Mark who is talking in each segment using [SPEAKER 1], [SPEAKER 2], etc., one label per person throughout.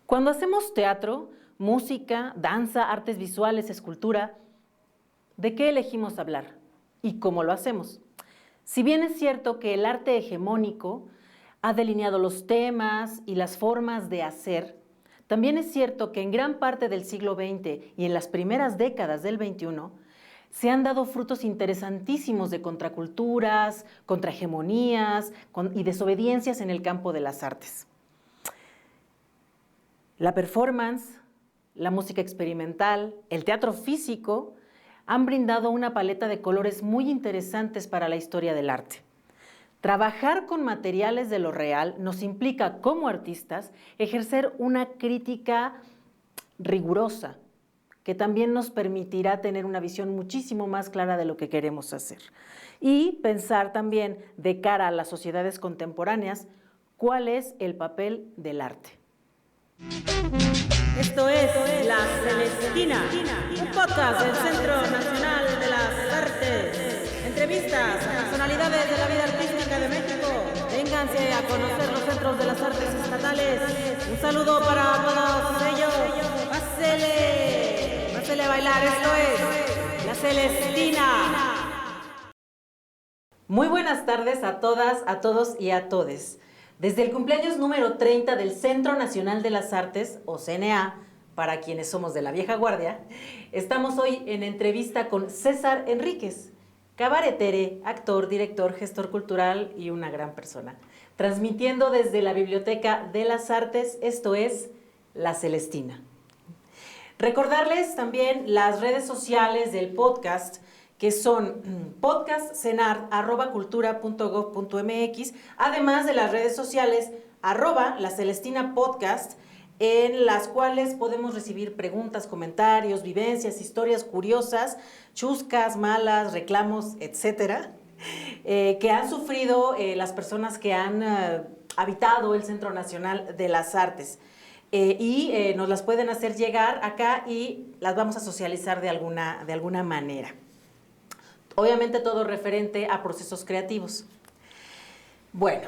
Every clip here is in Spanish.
[SPEAKER 1] Cuando hacemos teatro, música, danza, artes visuales, escultura, ¿de qué elegimos hablar? ¿Y cómo lo hacemos? Si bien es cierto que el arte hegemónico ha delineado los temas y las formas de hacer, también es cierto que en gran parte del siglo XX y en las primeras décadas del XXI se han dado frutos interesantísimos de contraculturas, contrahegemonías y desobediencias en el campo de las artes. La performance, la música experimental, el teatro físico han brindado una paleta de colores muy interesantes para la historia del arte. Trabajar con materiales de lo real nos implica, como artistas, ejercer una crítica rigurosa, que también nos permitirá tener una visión muchísimo más clara de lo que queremos hacer. Y pensar también, de cara a las sociedades contemporáneas, cuál es el papel del arte.
[SPEAKER 2] Esto es La Celestina, un podcast del Centro Nacional de las Artes. Entrevistas a personalidades de la vida artística de México. Vénganse a conocer los centros de las artes estatales. Un saludo para todos ellos. Pásele a bailar. Esto es La Celestina.
[SPEAKER 1] Muy buenas tardes a todas, a todos y a todes. Desde el cumpleaños número 30 del Centro Nacional de las Artes, o CNA, para quienes somos de la vieja guardia, estamos hoy en entrevista con César Enríquez, cabaretere, actor, director, gestor cultural y una gran persona. Transmitiendo desde la Biblioteca de las Artes, esto es La Celestina. Recordarles también las redes sociales del podcast, que son podcastcenar@cultura.gov.mx, además de las redes sociales @lacelestinapodcast, en las cuales podemos recibir preguntas, comentarios, vivencias, historias curiosas, chuscas, malas, reclamos, etcétera, que han sufrido las personas que han habitado el Centro Nacional de las Artes. Nos las pueden hacer llegar acá y las vamos a socializar de alguna manera. Obviamente todo referente a procesos creativos. Bueno,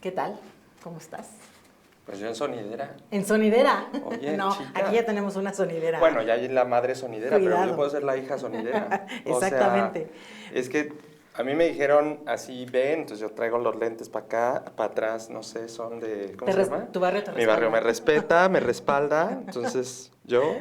[SPEAKER 1] ¿qué tal? ¿Cómo estás?
[SPEAKER 3] Pues yo en sonidera.
[SPEAKER 1] ¿En sonidera?
[SPEAKER 3] Oye,
[SPEAKER 1] no,
[SPEAKER 3] chica.
[SPEAKER 1] aquí ya tenemos una sonidera.
[SPEAKER 3] Bueno, ya hay la madre sonidera,
[SPEAKER 1] Cuidado.
[SPEAKER 3] pero yo puedo ser la hija sonidera.
[SPEAKER 1] Exactamente.
[SPEAKER 3] O sea, es que a mí me dijeron así, ven, entonces yo traigo los lentes para acá, para atrás, no sé, son de, ¿cómo se llama?
[SPEAKER 1] Tu barrio te
[SPEAKER 3] Mi
[SPEAKER 1] respalda.
[SPEAKER 3] barrio me respeta, me respalda, entonces yo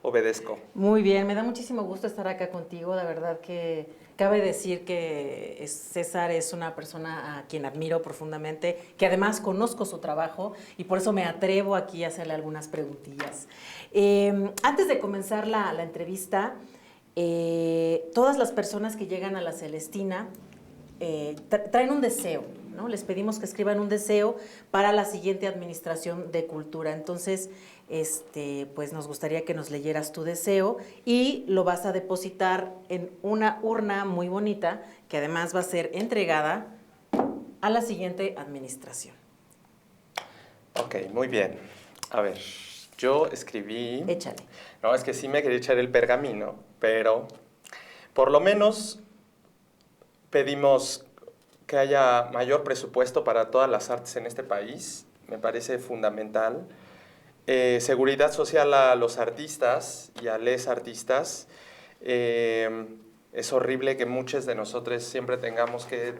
[SPEAKER 3] obedezco.
[SPEAKER 1] Muy bien, me da muchísimo gusto estar acá contigo, de verdad que cabe decir que César es una persona a quien admiro profundamente, que además conozco su trabajo y por eso me atrevo aquí a hacerle algunas preguntillas. Antes de comenzar la entrevista, todas las personas que llegan a la Celestina traen un deseo, ¿no? Les pedimos que escriban un deseo para la siguiente administración de cultura. Entonces, pues nos gustaría que nos leyeras tu deseo y lo vas a depositar en una urna muy bonita que además va a ser entregada a la siguiente administración.
[SPEAKER 3] Ok, muy bien. A ver, yo escribí...
[SPEAKER 1] Échale.
[SPEAKER 3] No, es que sí me quería echar el pergamino, pero por lo menos pedimos que haya mayor presupuesto para todas las artes en este país. Me parece fundamental. Seguridad social a los artistas y a les artistas. Es horrible que muchos de nosotros siempre tengamos que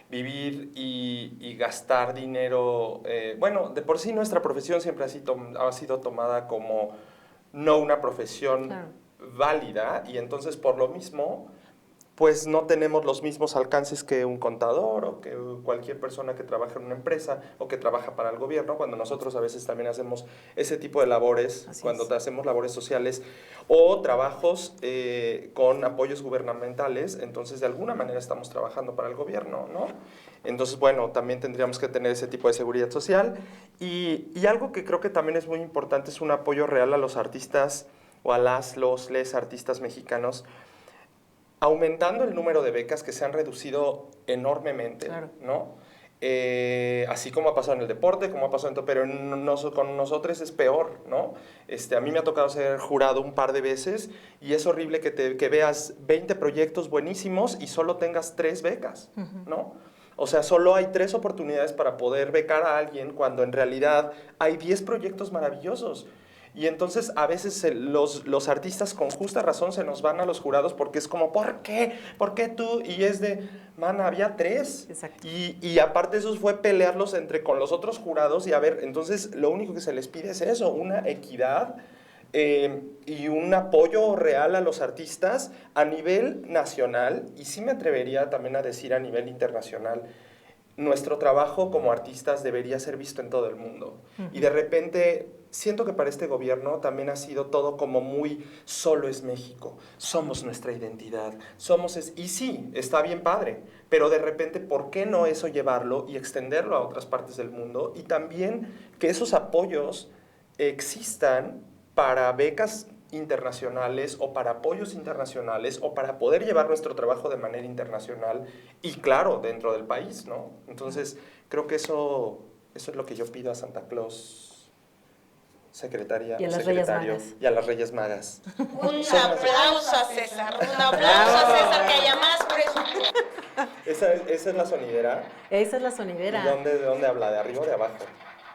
[SPEAKER 3] vivir y gastar dinero. Bueno, de por sí nuestra profesión siempre ha sido tomada como no una profesión válida, y entonces por lo mismo pues no tenemos los mismos alcances que un contador o que cualquier persona que trabaja en una empresa o que trabaja para el gobierno, cuando nosotros a veces también hacemos ese tipo de labores, cuando hacemos labores sociales o trabajos con apoyos gubernamentales, entonces de alguna manera estamos trabajando para el gobierno, ¿no? Entonces, bueno, también tendríamos que tener ese tipo de seguridad social y algo que creo que también es muy importante es un apoyo real a los artistas o a les artistas mexicanos, aumentando el número de becas que se han reducido enormemente, ¿no? Así como ha pasado en el deporte, como ha pasado en todo, pero con nosotros es peor, ¿no? A mí me ha tocado ser jurado un par de veces y es horrible que veas 20 proyectos buenísimos y solo tengas 3 becas, ¿no? O sea, solo hay 3 oportunidades para poder becar a alguien cuando en realidad hay 10 proyectos maravillosos. Y entonces a veces los artistas con justa razón se nos van a los jurados porque es como, ¿por qué? ¿Por qué tú? Y es de, man, había 3.
[SPEAKER 1] Exacto.
[SPEAKER 3] Y aparte eso fue pelearlos con los otros jurados y a ver, entonces lo único que se les pide es eso, una equidad y un apoyo real a los artistas a nivel nacional y sí me atrevería también a decir a nivel internacional. Nuestro trabajo como artistas debería ser visto en todo el mundo. Y de repente siento que para este gobierno también ha sido todo como muy solo es México, somos nuestra identidad, y sí, está bien padre, pero de repente, ¿por qué no eso llevarlo y extenderlo a otras partes del mundo? Y también que esos apoyos existan para becas internacionales o para apoyos internacionales o para poder llevar nuestro trabajo de manera internacional y claro, dentro del país, ¿no? Entonces, creo que eso es lo que yo pido a Santa Claus, secretaria,
[SPEAKER 1] y a las
[SPEAKER 3] secretario,
[SPEAKER 1] Reyes Magas.
[SPEAKER 3] y a las Reyes Magas.
[SPEAKER 4] Un aplauso a César, un aplauso a César, que haya más presupuesto.
[SPEAKER 3] ¿Esa es la sonidera?
[SPEAKER 1] Esa es la sonidera.
[SPEAKER 3] ¿Y de dónde habla? ¿De arriba o de abajo?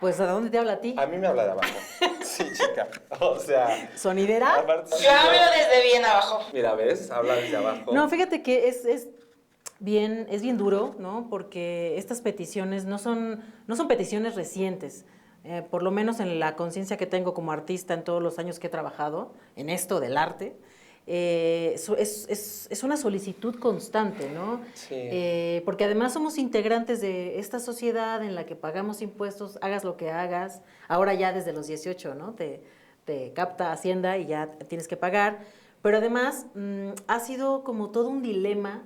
[SPEAKER 1] Pues, ¿a dónde te habla a ti?
[SPEAKER 3] A mí me habla de abajo. Sí, chica. O sea...
[SPEAKER 1] ¿Sonidera?
[SPEAKER 3] Aparte,
[SPEAKER 4] Yo hablo desde bien abajo.
[SPEAKER 3] mira, ¿ves? Habla desde abajo.
[SPEAKER 1] No, fíjate que es bien duro, ¿no? Porque estas peticiones no son peticiones recientes. Por lo menos en la conciencia que tengo como artista en todos los años que he trabajado en esto del arte, es una solicitud constante, ¿no?
[SPEAKER 3] Sí.
[SPEAKER 1] Porque además somos integrantes de esta sociedad en la que pagamos impuestos, hagas lo que hagas. Ahora ya desde los 18, ¿no? Te capta Hacienda y ya tienes que pagar. Pero además ha sido como todo un dilema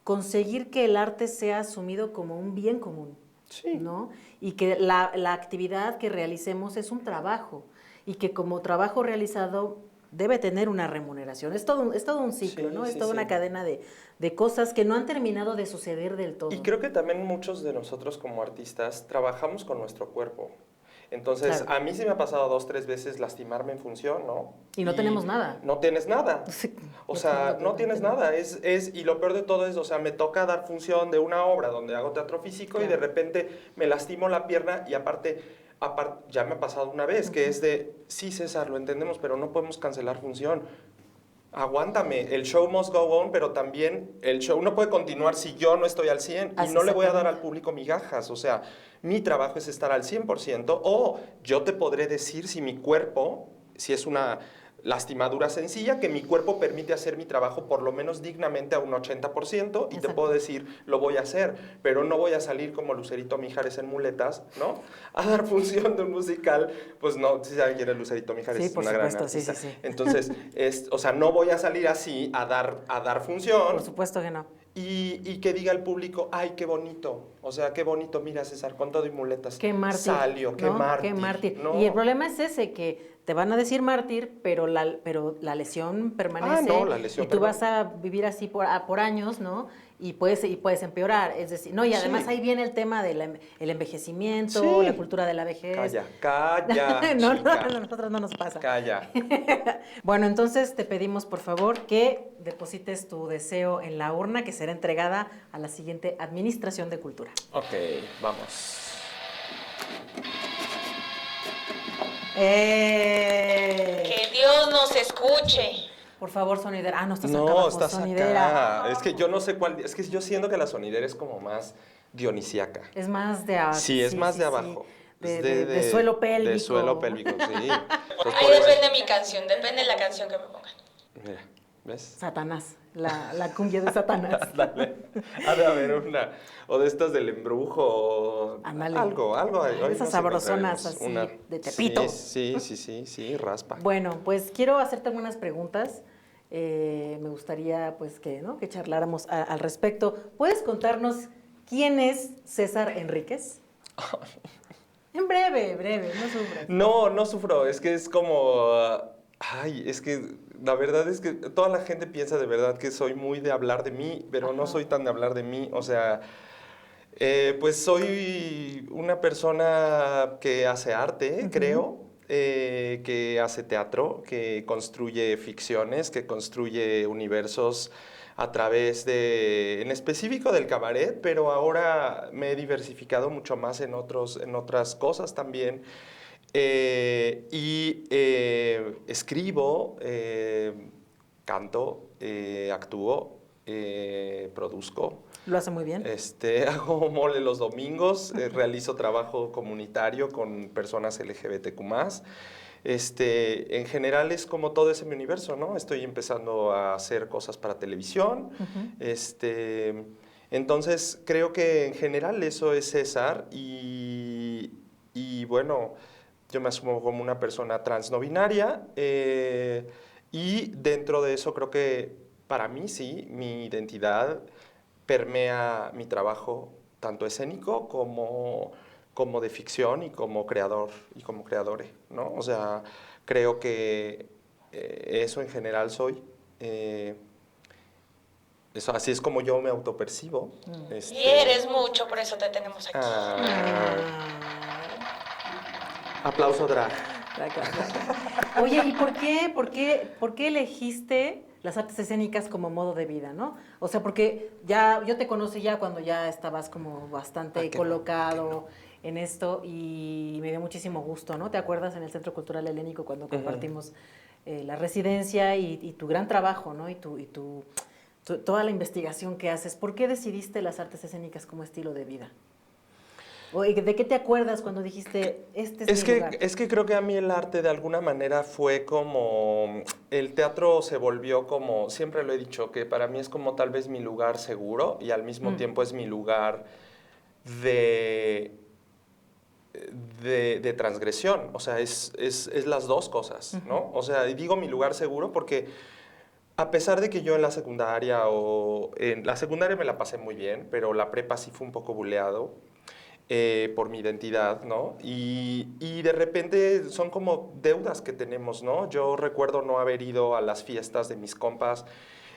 [SPEAKER 1] conseguir que el arte sea asumido como un bien común.
[SPEAKER 3] Sí.
[SPEAKER 1] ¿No? Y que la actividad que realicemos es un trabajo y que como trabajo realizado debe tener una remuneración. Es todo un ciclo,
[SPEAKER 3] Sí,
[SPEAKER 1] ¿no?
[SPEAKER 3] sí,
[SPEAKER 1] Es toda una
[SPEAKER 3] sí.
[SPEAKER 1] cadena de cosas que no han terminado de suceder del todo.
[SPEAKER 3] Y creo que también muchos de nosotros como artistas trabajamos con nuestro cuerpo. Entonces,
[SPEAKER 1] Claro.
[SPEAKER 3] a mí sí me ha pasado 2, 3 veces lastimarme en función, ¿no?
[SPEAKER 1] Y no tenemos nada.
[SPEAKER 3] No tienes nada.
[SPEAKER 1] Sí,
[SPEAKER 3] O sea, no tienes nada. Y lo peor de todo es, o sea, me toca dar función de una obra donde hago teatro físico y de
[SPEAKER 1] Claro.
[SPEAKER 3] repente me lastimo la pierna y aparte ya me ha pasado una vez, que es de, sí, César, lo entendemos, pero no podemos cancelar función. Aguántame, el show must go on, pero también el show no puede continuar si yo no estoy al 100 y
[SPEAKER 1] Así
[SPEAKER 3] no le voy a dar
[SPEAKER 1] exactamente.
[SPEAKER 3] al público migajas. O sea, mi trabajo es estar al 100% o yo te podré decir si mi cuerpo, si es una lastimadura sencilla, que mi cuerpo permite hacer mi trabajo por lo menos dignamente a un 80% y te
[SPEAKER 1] Exacto.
[SPEAKER 3] puedo decir, lo voy a hacer, pero no voy a salir como Lucerito Mijares en muletas, ¿no? A dar función de un musical, pues no, si saben quién es Lucerito Mijares,
[SPEAKER 1] Sí,
[SPEAKER 3] es
[SPEAKER 1] por
[SPEAKER 3] una gran
[SPEAKER 1] supuesto, sí,
[SPEAKER 3] artista.
[SPEAKER 1] sí, sí.
[SPEAKER 3] Entonces, o sea, no voy a salir así a dar función.
[SPEAKER 1] Por supuesto que no.
[SPEAKER 3] Y que diga el público, ay, qué bonito. O sea, qué bonito, mira, César, con todo y muletas.
[SPEAKER 1] Qué mártir.
[SPEAKER 3] Salió, qué
[SPEAKER 1] ¿no?
[SPEAKER 3] mártir.
[SPEAKER 1] Qué mártir.
[SPEAKER 3] No.
[SPEAKER 1] Y el problema es ese, que te van a decir mártir, pero la lesión permanece.
[SPEAKER 3] Ah, no, la lesión
[SPEAKER 1] y tú
[SPEAKER 3] permanece.
[SPEAKER 1] vas a vivir así por años, ¿no? Y puedes empeorar. Es decir, no, y además
[SPEAKER 3] Sí.
[SPEAKER 1] ahí viene el tema del envejecimiento,
[SPEAKER 3] Sí.
[SPEAKER 1] la cultura de la vejez.
[SPEAKER 3] Calla,
[SPEAKER 1] no,
[SPEAKER 3] chica.
[SPEAKER 1] a nosotros no nos pasa.
[SPEAKER 3] Calla.
[SPEAKER 1] Bueno, entonces te pedimos por favor que deposites tu deseo en la urna que será entregada a la siguiente Administración de Cultura.
[SPEAKER 3] Ok, vamos.
[SPEAKER 4] Que Dios nos escuche.
[SPEAKER 1] Por favor, sonidera. Ah, no estás acá
[SPEAKER 3] No,
[SPEAKER 1] abajo,
[SPEAKER 3] estás
[SPEAKER 1] sonidera.
[SPEAKER 3] acá. Es que yo no sé cuál. Es que yo siento que la sonidera es como más dionisiaca.
[SPEAKER 1] Es más de abajo.
[SPEAKER 3] Sí, es más de abajo. Es
[SPEAKER 1] De suelo pélvico.
[SPEAKER 3] De suelo pélvico, sí. Entonces,
[SPEAKER 4] Ahí
[SPEAKER 3] por eso-
[SPEAKER 4] depende mi canción, depende de la canción que me pongan.
[SPEAKER 3] Mira, ¿ves?
[SPEAKER 1] Satanás, la cumbia de Satanás.
[SPEAKER 3] Dale. Ha de haber una. O de estas del embrujo. O
[SPEAKER 1] Ándale.
[SPEAKER 3] algo. Hoy
[SPEAKER 1] Esas
[SPEAKER 3] nos
[SPEAKER 1] sabrosonas
[SPEAKER 3] encontraremos
[SPEAKER 1] así, de Tepito.
[SPEAKER 3] Sí, raspa.
[SPEAKER 1] Bueno, pues quiero hacerte algunas preguntas. Me gustaría pues que charláramos al respecto. ¿Puedes contarnos quién es César Enríquez? En breve, no sufras.
[SPEAKER 3] No sufro. Es que es como. Ay, es que la verdad es que toda la gente piensa de verdad que soy muy de hablar de mí, pero no
[SPEAKER 1] Ajá.
[SPEAKER 3] soy tan de hablar de mí. O sea, pues soy una persona que hace arte, creo. que hace teatro, que construye ficciones, que construye universos a través de, en específico del cabaret, pero ahora me he diversificado mucho más en otras cosas también. Escribo, canto, actúo, produzco.
[SPEAKER 1] Lo hace muy bien.
[SPEAKER 3] Hago mole los domingos, realizo trabajo comunitario con personas LGBTQ+. En general es como todo ese mi universo, ¿no? Estoy empezando a hacer cosas para televisión. Entonces, creo que en general eso es César y bueno, yo me asumo como una persona trans no binaria y dentro de eso creo que para mí sí, mi identidad permea mi trabajo tanto escénico como de ficción y como creador y como creadore, ¿no? O sea, creo que eso en general soy. Eso, así es como yo me autopercibo.
[SPEAKER 4] Y eres mucho, por eso te tenemos aquí.
[SPEAKER 3] Aplauso drag.
[SPEAKER 1] Oye, ¿y por qué elegiste las artes escénicas como modo de vida, no? O sea, porque ya yo te conocí ya cuando ya estabas como bastante colocado en esto y me dio muchísimo gusto, ¿no? ¿Te acuerdas en el Centro Cultural Helénico cuando compartimos la residencia y tu gran trabajo, ¿no? Y toda la investigación que haces. ¿Por qué decidiste las artes escénicas como estilo de vida? ¿De qué te acuerdas cuando dijiste, este es mi lugar?
[SPEAKER 3] Es que creo que a mí el arte de alguna manera fue como, el teatro se volvió como, siempre lo he dicho, que para mí es como tal vez mi lugar seguro y al mismo tiempo es mi lugar de transgresión. O sea, es las dos cosas, ¿no? O sea, y digo mi lugar seguro porque a pesar de que yo en la secundaria me la pasé muy bien, pero la prepa sí fue un poco buleado. Por mi identidad, ¿no? Y de repente son como deudas que tenemos, ¿no? Yo recuerdo no haber ido a las fiestas de mis compas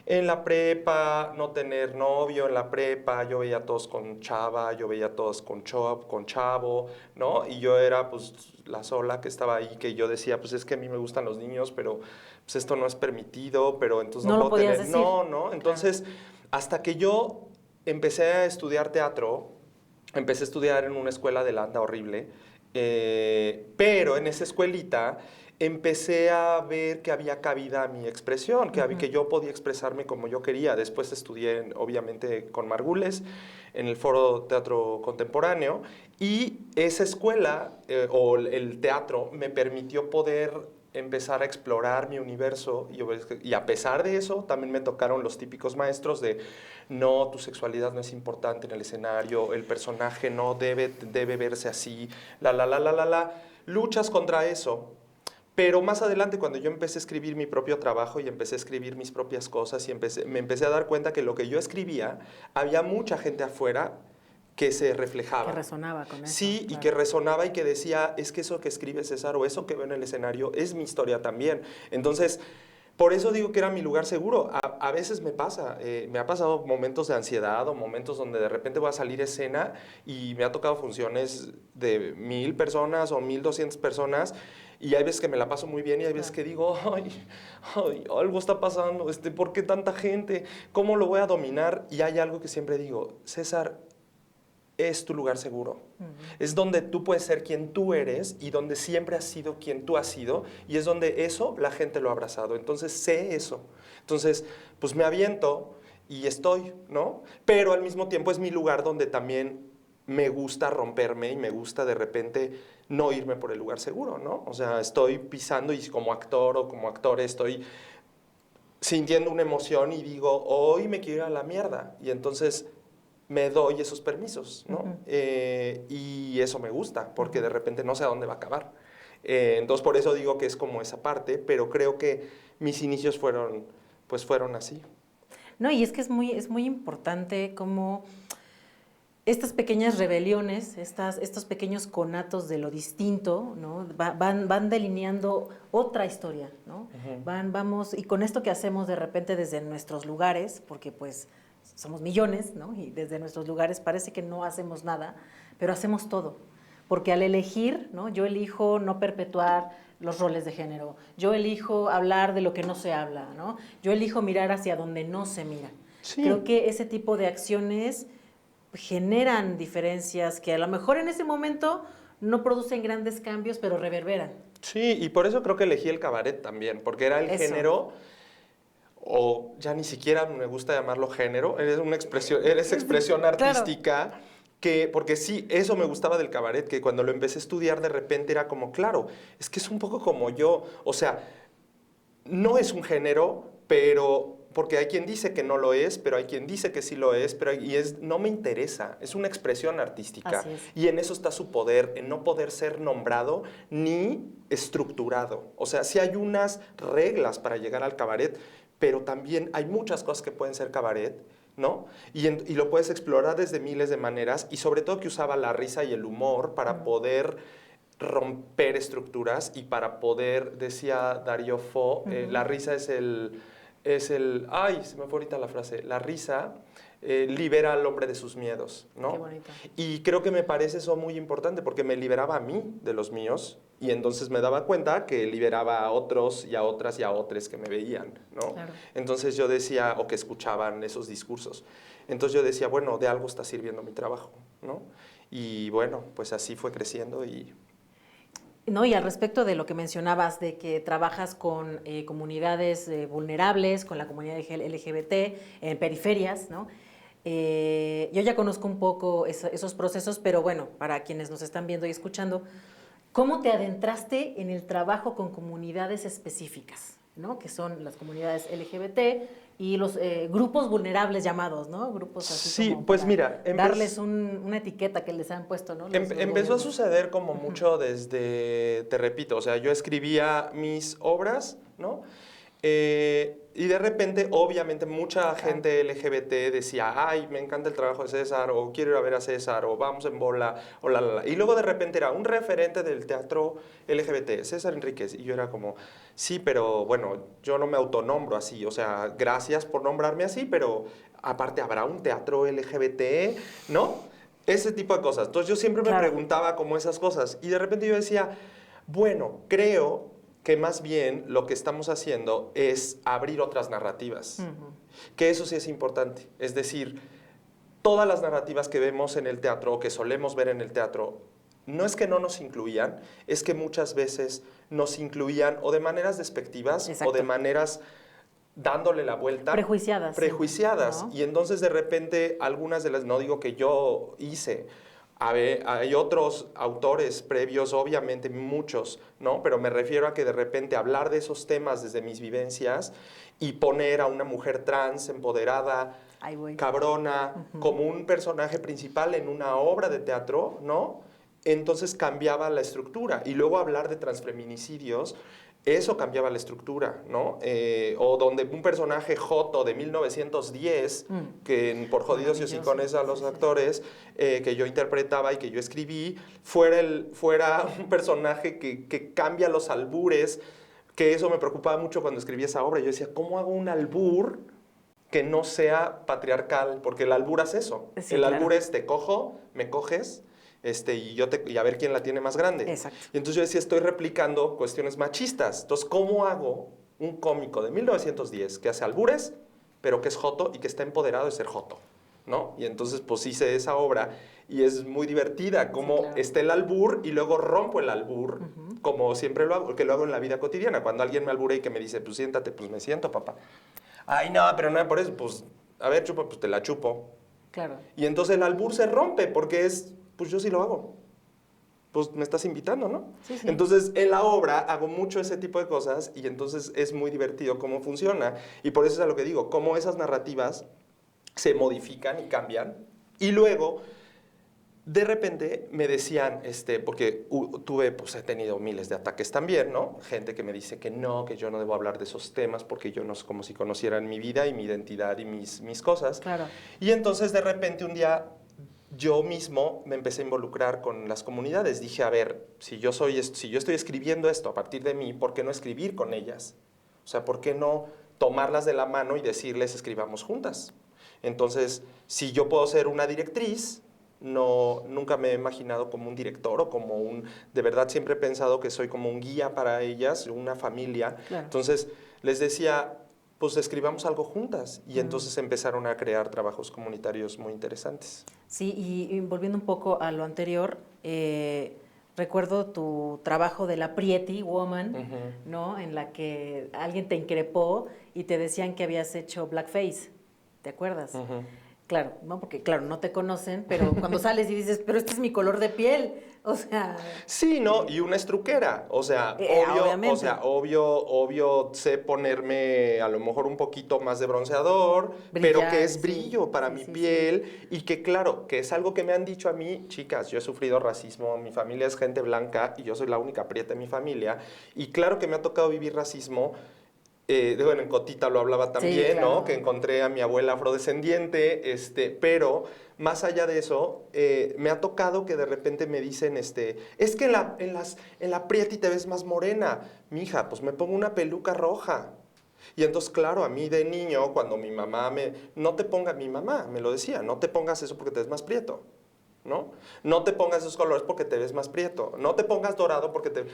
[SPEAKER 3] en la prepa, no tener novio en la prepa, yo veía a todos con chava, yo veía a todos con chavo, ¿no? Y yo era pues la sola que estaba ahí, que yo decía, pues es que a mí me gustan los niños, pero pues esto no es permitido, pero entonces
[SPEAKER 1] no
[SPEAKER 3] puedo
[SPEAKER 1] lo podías
[SPEAKER 3] tener...
[SPEAKER 1] decir.
[SPEAKER 3] No, entonces hasta que yo empecé a estudiar teatro, empecé a estudiar en una escuela de Landa horrible, pero en esa escuelita empecé a ver que había cabida a mi expresión, que yo podía expresarme como yo quería. Después estudié, obviamente, con Margules, en el Foro Teatro Contemporáneo, y esa escuela, o el teatro, me permitió poder empezar a explorar mi universo y a pesar de eso también me tocaron los típicos maestros de no, tu sexualidad no es importante en el escenario, el personaje no debe verse así, luchas contra eso. Pero más adelante, cuando yo empecé a escribir mi propio trabajo y empecé a escribir mis propias cosas y me empecé a dar cuenta que lo que yo escribía, había mucha gente afuera que se reflejaba.
[SPEAKER 1] Que resonaba con eso.
[SPEAKER 3] Sí,
[SPEAKER 1] claro.
[SPEAKER 3] Y que resonaba y que decía, es que eso que escribe César o eso que veo en el escenario es mi historia también. Entonces, por eso digo que era mi lugar seguro. A veces me pasa, me ha pasado momentos de ansiedad o momentos donde de repente voy a salir a escena y me ha tocado funciones de 1,000 personas o 1,200 personas y hay veces que me la paso muy bien y hay veces que digo, ay, algo está pasando, ¿por qué tanta gente? ¿Cómo lo voy a dominar? Y hay algo que siempre digo, César, es tu lugar seguro. Es donde tú puedes ser quien tú eres y donde siempre has sido quien tú has sido y es donde eso la gente lo ha abrazado. Entonces sé eso. Entonces, pues me aviento y estoy, ¿no? Pero al mismo tiempo es mi lugar donde también me gusta romperme y me gusta de repente no irme por el lugar seguro, ¿no? O sea, estoy pisando y como actor o como actor estoy sintiendo una emoción y digo, hoy me quiero ir a la mierda. Y entonces me doy esos permisos, ¿no? Y eso me gusta, porque de repente no sé a dónde va a acabar. Entonces, por eso digo que es como esa parte, pero creo que mis inicios fueron así.
[SPEAKER 1] No, y es que es muy importante cómo estas pequeñas rebeliones, estos pequeños conatos de lo distinto, ¿no? van delineando otra historia, ¿no? Vamos, y con esto que hacemos de repente desde nuestros lugares, porque pues somos millones, ¿no? Y desde nuestros lugares parece que no hacemos nada, pero hacemos todo. porque al elegir, ¿no? Yo elijo no perpetuar los roles de género, yo elijo hablar de lo que no se habla, ¿no? Yo elijo mirar hacia donde no se mira.
[SPEAKER 3] Sí.
[SPEAKER 1] Creo que ese tipo de acciones generan diferencias que a lo mejor en ese momento no producen grandes cambios, pero reverberan.
[SPEAKER 3] Sí, y por eso creo que elegí el cabaret también, porque era el
[SPEAKER 1] Eso.
[SPEAKER 3] género, o ya ni siquiera me gusta llamarlo género, eres expresión artística, porque sí, eso me gustaba del cabaret, que cuando lo empecé a estudiar de repente era como, claro, es que es un poco como yo, o sea, no es un género, pero porque hay quien dice que no lo es, pero hay quien dice que sí lo es, no me interesa, es una expresión artística.
[SPEAKER 1] Así es.
[SPEAKER 3] Y en eso está su poder, en no poder ser nombrado ni estructurado. O sea, sí hay unas reglas para llegar al cabaret, pero también hay muchas cosas que pueden ser cabaret, ¿no? Y lo puedes explorar desde miles de maneras, y sobre todo que usaba la risa y el humor para poder romper estructuras y para poder, decía Darío Fo, la risa ay, se me fue ahorita la frase, la risa libera al hombre de sus miedos, ¿no?
[SPEAKER 1] Qué bonito.
[SPEAKER 3] Y creo que me parece eso muy importante porque me liberaba a mí de los míos y entonces me daba cuenta que liberaba a otros y a otras y a otros que me veían, ¿no?
[SPEAKER 1] Claro.
[SPEAKER 3] Entonces yo decía, o que escuchaban esos discursos. Entonces yo decía, bueno, de algo está sirviendo mi trabajo, ¿no? Y bueno, pues así fue creciendo y...
[SPEAKER 1] No, y al respecto de lo que mencionabas, de que trabajas con comunidades vulnerables, con la comunidad LGBT, en periferias, ¿no? Yo ya conozco un poco esos procesos, pero bueno, para quienes nos están viendo y escuchando, ¿cómo te adentraste en el trabajo con comunidades específicas, ¿no? Que son las comunidades LGBT y los grupos vulnerables llamados, ¿no? Grupos así
[SPEAKER 3] Sí,
[SPEAKER 1] como
[SPEAKER 3] pues
[SPEAKER 1] para
[SPEAKER 3] mira,
[SPEAKER 1] darles una etiqueta que les han puesto, ¿no? Los
[SPEAKER 3] empezó a
[SPEAKER 1] gobiernos.
[SPEAKER 3] suceder como mucho desde, te repito, o sea, yo escribía mis obras, ¿no? Y de repente, obviamente, mucha gente LGBT decía, ay, me encanta el trabajo de César, o quiero ir a ver a César, o vamos en bola, o la. Y luego de repente era un referente del teatro LGBT, César Enríquez, y yo era como, sí, pero bueno, yo no me autonombro así, o sea, gracias por nombrarme así, pero aparte habrá un teatro LGBT, ¿no? Ese tipo de cosas. Entonces yo siempre me preguntaba como esas cosas, y de repente yo decía, bueno, creo que más bien lo que estamos haciendo es abrir otras narrativas, que eso sí es importante. Es decir, todas las narrativas que vemos en el teatro o que solemos ver en el teatro, no es que no nos incluían, es que muchas veces nos incluían o de maneras despectivas o de maneras dándole la vuelta.
[SPEAKER 1] Prejuiciadas.
[SPEAKER 3] Prejuiciadas.
[SPEAKER 1] ¿No?
[SPEAKER 3] Y entonces de repente algunas de las, no digo que yo hice, hay otros autores previos, obviamente muchos, ¿no? Pero me refiero a que de repente hablar de esos temas desde mis vivencias y poner a una mujer trans, empoderada, cabrona, como un personaje principal en una obra de teatro, ¿no? Entonces cambiaba la estructura. Y luego hablar de transfeminicidios, eso cambiaba la estructura, ¿no? O donde un personaje joto de 1910, que por jodidos y hocicones a los actores, que yo interpretaba y que yo escribí, fuera un personaje que cambia los albures, que eso me preocupaba mucho cuando escribí esa obra. Yo decía, ¿cómo hago un albur que no sea patriarcal? Porque el albur es eso.
[SPEAKER 1] Sí,
[SPEAKER 3] el
[SPEAKER 1] claro.
[SPEAKER 3] albur es te cojo, me coges, y a ver quién la tiene más grande.
[SPEAKER 1] Exacto.
[SPEAKER 3] Y entonces yo decía, estoy replicando cuestiones machistas. Entonces, ¿cómo hago un cómico de 1910 que hace albures, pero que es joto y que está empoderado de ser joto, ¿no? Y entonces, pues hice esa obra y es muy divertida, como está el albur y luego rompo el albur, como siempre lo hago, que lo hago en la vida cotidiana. Cuando alguien me albura y que me dice, pues siéntate, pues me siento, papá. Ay, no, pero no por eso, pues, a ver, chupa, pues te la chupo.
[SPEAKER 1] Claro.
[SPEAKER 3] Y entonces el albur se rompe porque pues yo sí lo hago. Pues me estás invitando, ¿no?
[SPEAKER 1] Sí, sí.
[SPEAKER 3] Entonces, en la obra hago mucho ese tipo de cosas y entonces es muy divertido cómo funciona. Y por eso es a lo que digo, cómo esas narrativas se modifican y cambian. Y luego, de repente, me decían, porque pues he tenido miles de ataques también, ¿no? Gente que me dice que yo no debo hablar de esos temas porque yo no es como si conocieran mi vida y mi identidad y mis cosas.
[SPEAKER 1] Claro.
[SPEAKER 3] Y entonces, de repente, un día yo mismo me empecé a involucrar con las comunidades. Dije, a ver, si yo estoy escribiendo esto a partir de mí, ¿por qué no escribir con ellas? O sea, ¿por qué no tomarlas de la mano y decirles escribamos juntas? Entonces, si yo puedo ser una directriz, nunca me he imaginado como un director o como de verdad siempre he pensado que soy como un guía para ellas, una familia.
[SPEAKER 1] Claro.
[SPEAKER 3] Entonces les decía, pues escribamos algo juntas y entonces empezaron a crear trabajos comunitarios muy interesantes.
[SPEAKER 1] Sí, y volviendo un poco a lo anterior, recuerdo tu trabajo de la Pretty Woman, ¿no? En la que alguien te increpó y te decían que habías hecho blackface, ¿te acuerdas? Claro, ¿no? Porque claro, no te conocen, pero cuando sales y dices, pero este es mi color de piel, o sea...
[SPEAKER 3] Sí, ¿no? Y una estruquera, o sea,
[SPEAKER 1] obviamente.
[SPEAKER 3] obvio sé ponerme a lo mejor un poquito más de bronceador, pero que es brillo para mi piel y que claro, que es algo que me han dicho a mí, chicas, yo he sufrido racismo, mi familia es gente blanca y yo soy la única prieta en mi familia y claro que me ha tocado vivir racismo. Bueno, en Cotita lo hablaba también,
[SPEAKER 1] sí, claro.
[SPEAKER 3] ¿no? Que encontré a mi abuela afrodescendiente, pero más allá de eso, me ha tocado que de repente me dicen, es que en la Prieti te ves más morena. Mija, pues me pongo una peluca roja. Y entonces, claro, a mí de niño, cuando mi mamá mi mamá me lo decía, no te pongas eso porque te ves más prieto. ¿No? No te pongas esos colores porque te ves más prieto. No te pongas dorado porque te...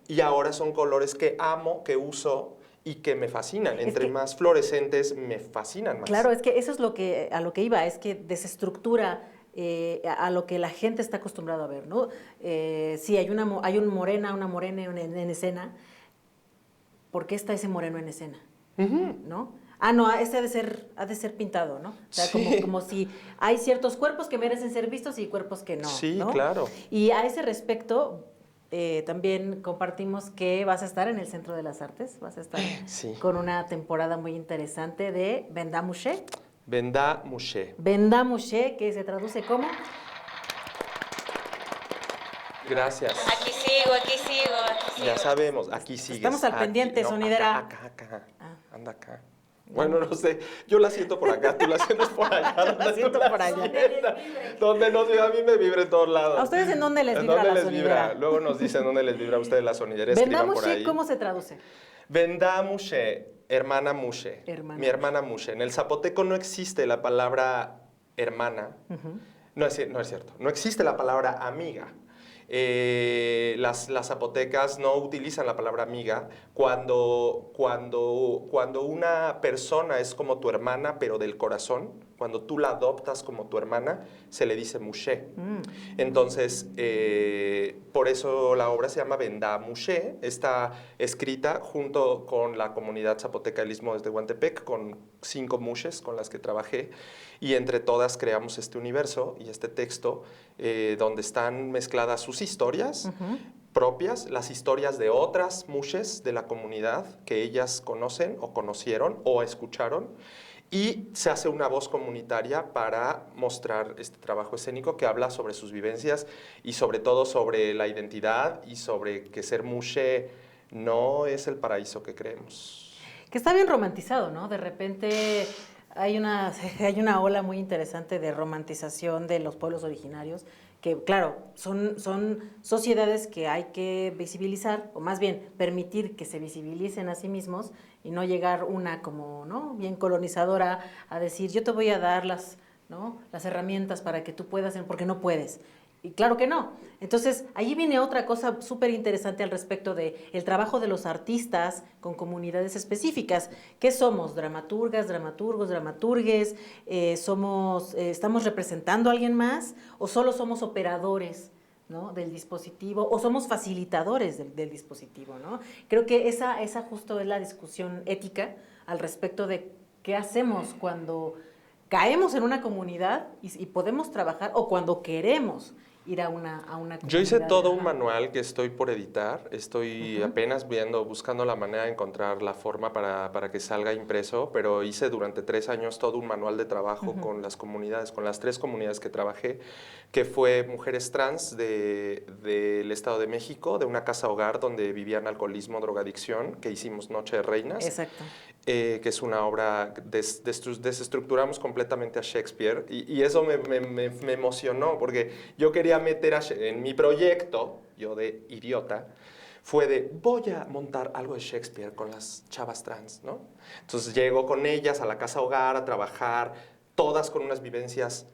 [SPEAKER 3] Y ahora son colores que amo, que uso y que me fascinan. Entre más fluorescentes, me fascinan más.
[SPEAKER 1] Claro, es que eso es a lo que iba, es que desestructura a lo que la gente está acostumbrada a ver, ¿no? Sí, hay una morena en escena. ¿Por qué está ese moreno en escena? ¿No? Ah, no, este ha de ser pintado, ¿no? O sea,
[SPEAKER 3] sí.
[SPEAKER 1] como si hay ciertos cuerpos que merecen ser vistos y cuerpos que no.
[SPEAKER 3] Sí,
[SPEAKER 1] ¿no?
[SPEAKER 3] claro.
[SPEAKER 1] Y a ese respecto, también compartimos que vas a estar en el Centro de las Artes, vas a estar con una temporada muy interesante de Vendamouché.
[SPEAKER 3] Vendamouché.
[SPEAKER 1] Vendamouché, que se traduce como...
[SPEAKER 3] Gracias.
[SPEAKER 4] Aquí sigo.
[SPEAKER 3] Ya sabemos, aquí sigues.
[SPEAKER 1] Estamos al pendiente,
[SPEAKER 3] no,
[SPEAKER 1] sonidera.
[SPEAKER 3] Acá. Anda acá. Bueno, no sé, yo la siento por acá, tú la sientes por allá.
[SPEAKER 1] La siento por allá.
[SPEAKER 3] Donde nos vibra, a mí me vibra en todos lados.
[SPEAKER 1] ¿A ustedes en dónde les vibra la sonidera?
[SPEAKER 3] Luego nos dicen dónde les vibra a ustedes la sonidera, escriban por ahí.
[SPEAKER 1] ¿Cómo se traduce?
[SPEAKER 3] Vendamouché, hermana Mouché, mi hermana Mouché. En el zapoteco no existe la palabra hermana, no es cierto, no existe la palabra amiga. Las zapotecas no utilizan la palabra amiga cuando una persona es como tu hermana, pero del corazón, cuando tú la adoptas como tu hermana, se le dice mouché. Entonces, por eso la obra se llama Vendamouché, está escrita junto con la comunidad zapoteca del Istmo de Tehuantepec, con 5 mouches con las que trabajé, y entre todas creamos este universo y este texto donde están mezcladas sus historias propias, las historias de otras mouches de la comunidad que ellas conocen o conocieron o escucharon, y se hace una voz comunitaria para mostrar este trabajo escénico que habla sobre sus vivencias y sobre todo sobre la identidad y sobre que ser mouche no es el paraíso que creemos.
[SPEAKER 1] Que está bien romantizado, ¿no? De repente hay una ola muy interesante de romantización de los pueblos originarios que, claro, son sociedades que hay que visibilizar, o más bien permitir que se visibilicen a sí mismos y no llegar una como, ¿no?, bien colonizadora a decir, yo te voy a dar las herramientas para que tú puedas, porque no puedes. Y claro que no. Entonces, allí viene otra cosa súper interesante al respecto del trabajo de los artistas con comunidades específicas. ¿Qué somos? ¿Dramaturgas, dramaturgos, dramaturgues? ¿Estamos representando a alguien más? ¿O solo somos operadores, ¿no?, del dispositivo? ¿O somos facilitadores del dispositivo, ¿no? Creo que esa justo es la discusión ética al respecto de qué hacemos cuando caemos en una comunidad y podemos trabajar, o cuando queremos ir a una comunidad.
[SPEAKER 3] Yo hice todo un manual que estoy por editar, estoy apenas buscando la manera de encontrar la forma para que salga impreso, pero hice durante 3 años todo un manual de trabajo con las comunidades, con las 3 comunidades que trabajé, que fue mujeres trans del Estado de México, de una casa hogar donde vivían alcoholismo, drogadicción, que hicimos Noche de Reinas.
[SPEAKER 1] Exacto.
[SPEAKER 3] Que es una obra, desestructuramos completamente a Shakespeare, y eso me emocionó, porque yo quería meter en mi proyecto, yo de idiota, fue de, voy a montar algo de Shakespeare con las chavas trans, ¿no? Entonces llego con ellas a la casa hogar a trabajar, todas con unas vivencias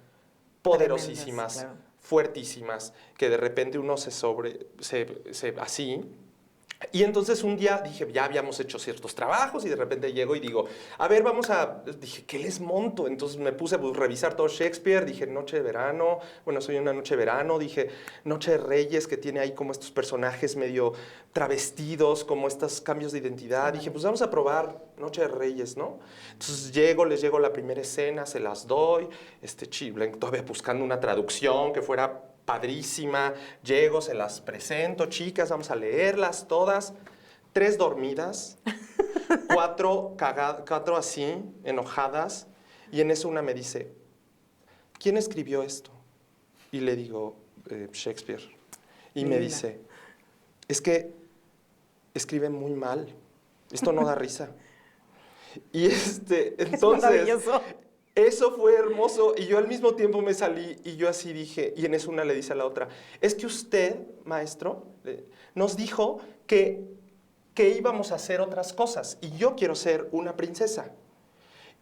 [SPEAKER 3] poderosísimas,
[SPEAKER 1] Tremendas, claro.
[SPEAKER 3] fuertísimas, que de repente uno así. Y entonces un día dije, ya habíamos hecho ciertos trabajos y de repente llego y digo, a ver, dije, ¿qué les monto? Entonces me puse a revisar todo Shakespeare, dije, Noche de Verano, bueno, soy una Noche de Verano, dije, Noche de Reyes, que tiene ahí como estos personajes medio travestidos, como estos cambios de identidad. Dije, pues vamos a probar Noche de Reyes, ¿no? Entonces les llego la primera escena, se las doy, todavía buscando una traducción que fuera padrísima, llego, se las presento, chicas, vamos a leerlas todas, 3 dormidas, 4 así, enojadas, y en eso una me dice, ¿quién escribió esto? Y le digo, Shakespeare. Y me dice, es que escribe muy mal, esto no da risa. Y entonces, eso fue hermoso y yo al mismo tiempo me salí y yo así dije, y en eso una le dice a la otra, es que usted, maestro, nos dijo que íbamos a hacer otras cosas y yo quiero ser una princesa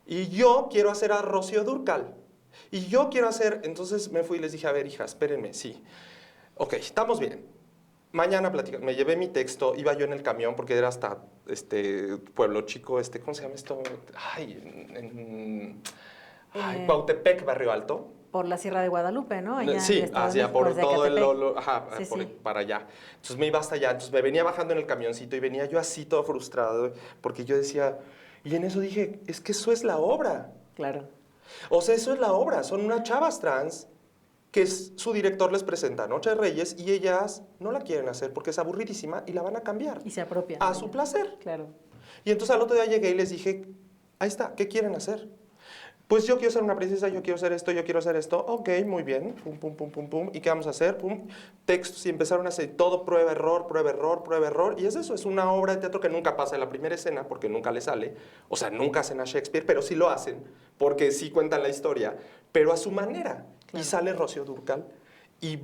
[SPEAKER 3] y yo quiero hacer a Rocío Dúrcal y yo quiero hacer, entonces me fui y les dije, a ver, hija, espérenme, sí, ok, estamos bien. Mañana platicamos, me llevé mi texto, iba yo en el camión porque era hasta pueblo chico, ¿cómo se llama esto? Cuautepec, Barrio Alto.
[SPEAKER 1] Por la Sierra de Guadalupe, ¿no? Allá
[SPEAKER 3] Sí, hacia por todo
[SPEAKER 1] sí.
[SPEAKER 3] para allá. Entonces me iba hasta allá, entonces me venía bajando en el camioncito y venía yo así todo frustrado porque yo decía, y en eso dije, es que eso es la obra.
[SPEAKER 1] Claro.
[SPEAKER 3] O sea, eso es la obra, son unas chavas trans que su director les presenta Noche de Reyes y ellas no la quieren hacer porque es aburridísima y la van a cambiar.
[SPEAKER 1] Y se apropian.
[SPEAKER 3] A su placer.
[SPEAKER 1] Claro.
[SPEAKER 3] Y entonces al otro día llegué y les dije, ahí está, ¿qué quieren hacer? Pues yo quiero ser una princesa, yo quiero hacer esto, yo quiero hacer esto. Ok, muy bien. Pum, pum, pum, pum, pum. ¿Y qué vamos a hacer? Pum. Textos y empezaron a hacer todo prueba, error, prueba, error, prueba, error. Y es eso, es una obra de teatro que nunca pasa en la primera escena porque nunca le sale. O sea, nunca hacen a Shakespeare, pero sí lo hacen porque sí cuentan la historia, pero a su manera. Claro. Y sale Rocío Dúrcal y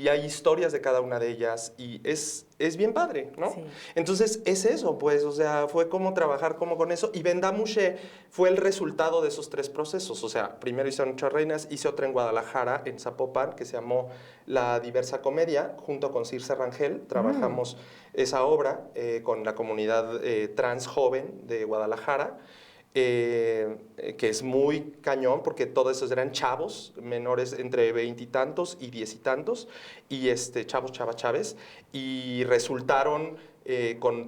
[SPEAKER 3] hay historias de cada una de ellas y es bien padre, ¿no? Sí. Entonces es eso, pues, o sea, fue como trabajar como con eso y Vendamouché fue el resultado de esos 3 procesos, o sea, primero hice Noche de Reinas, hice otra en Guadalajara, en Zapopan, que se llamó La Diversa Comedia, junto con Circe Rangel, trabajamos esa obra con la comunidad trans joven de Guadalajara, que es muy cañón porque todos esos eran chavos menores entre 20 y tantos y 10 y tantos y chavos, chavas, chaves y resultaron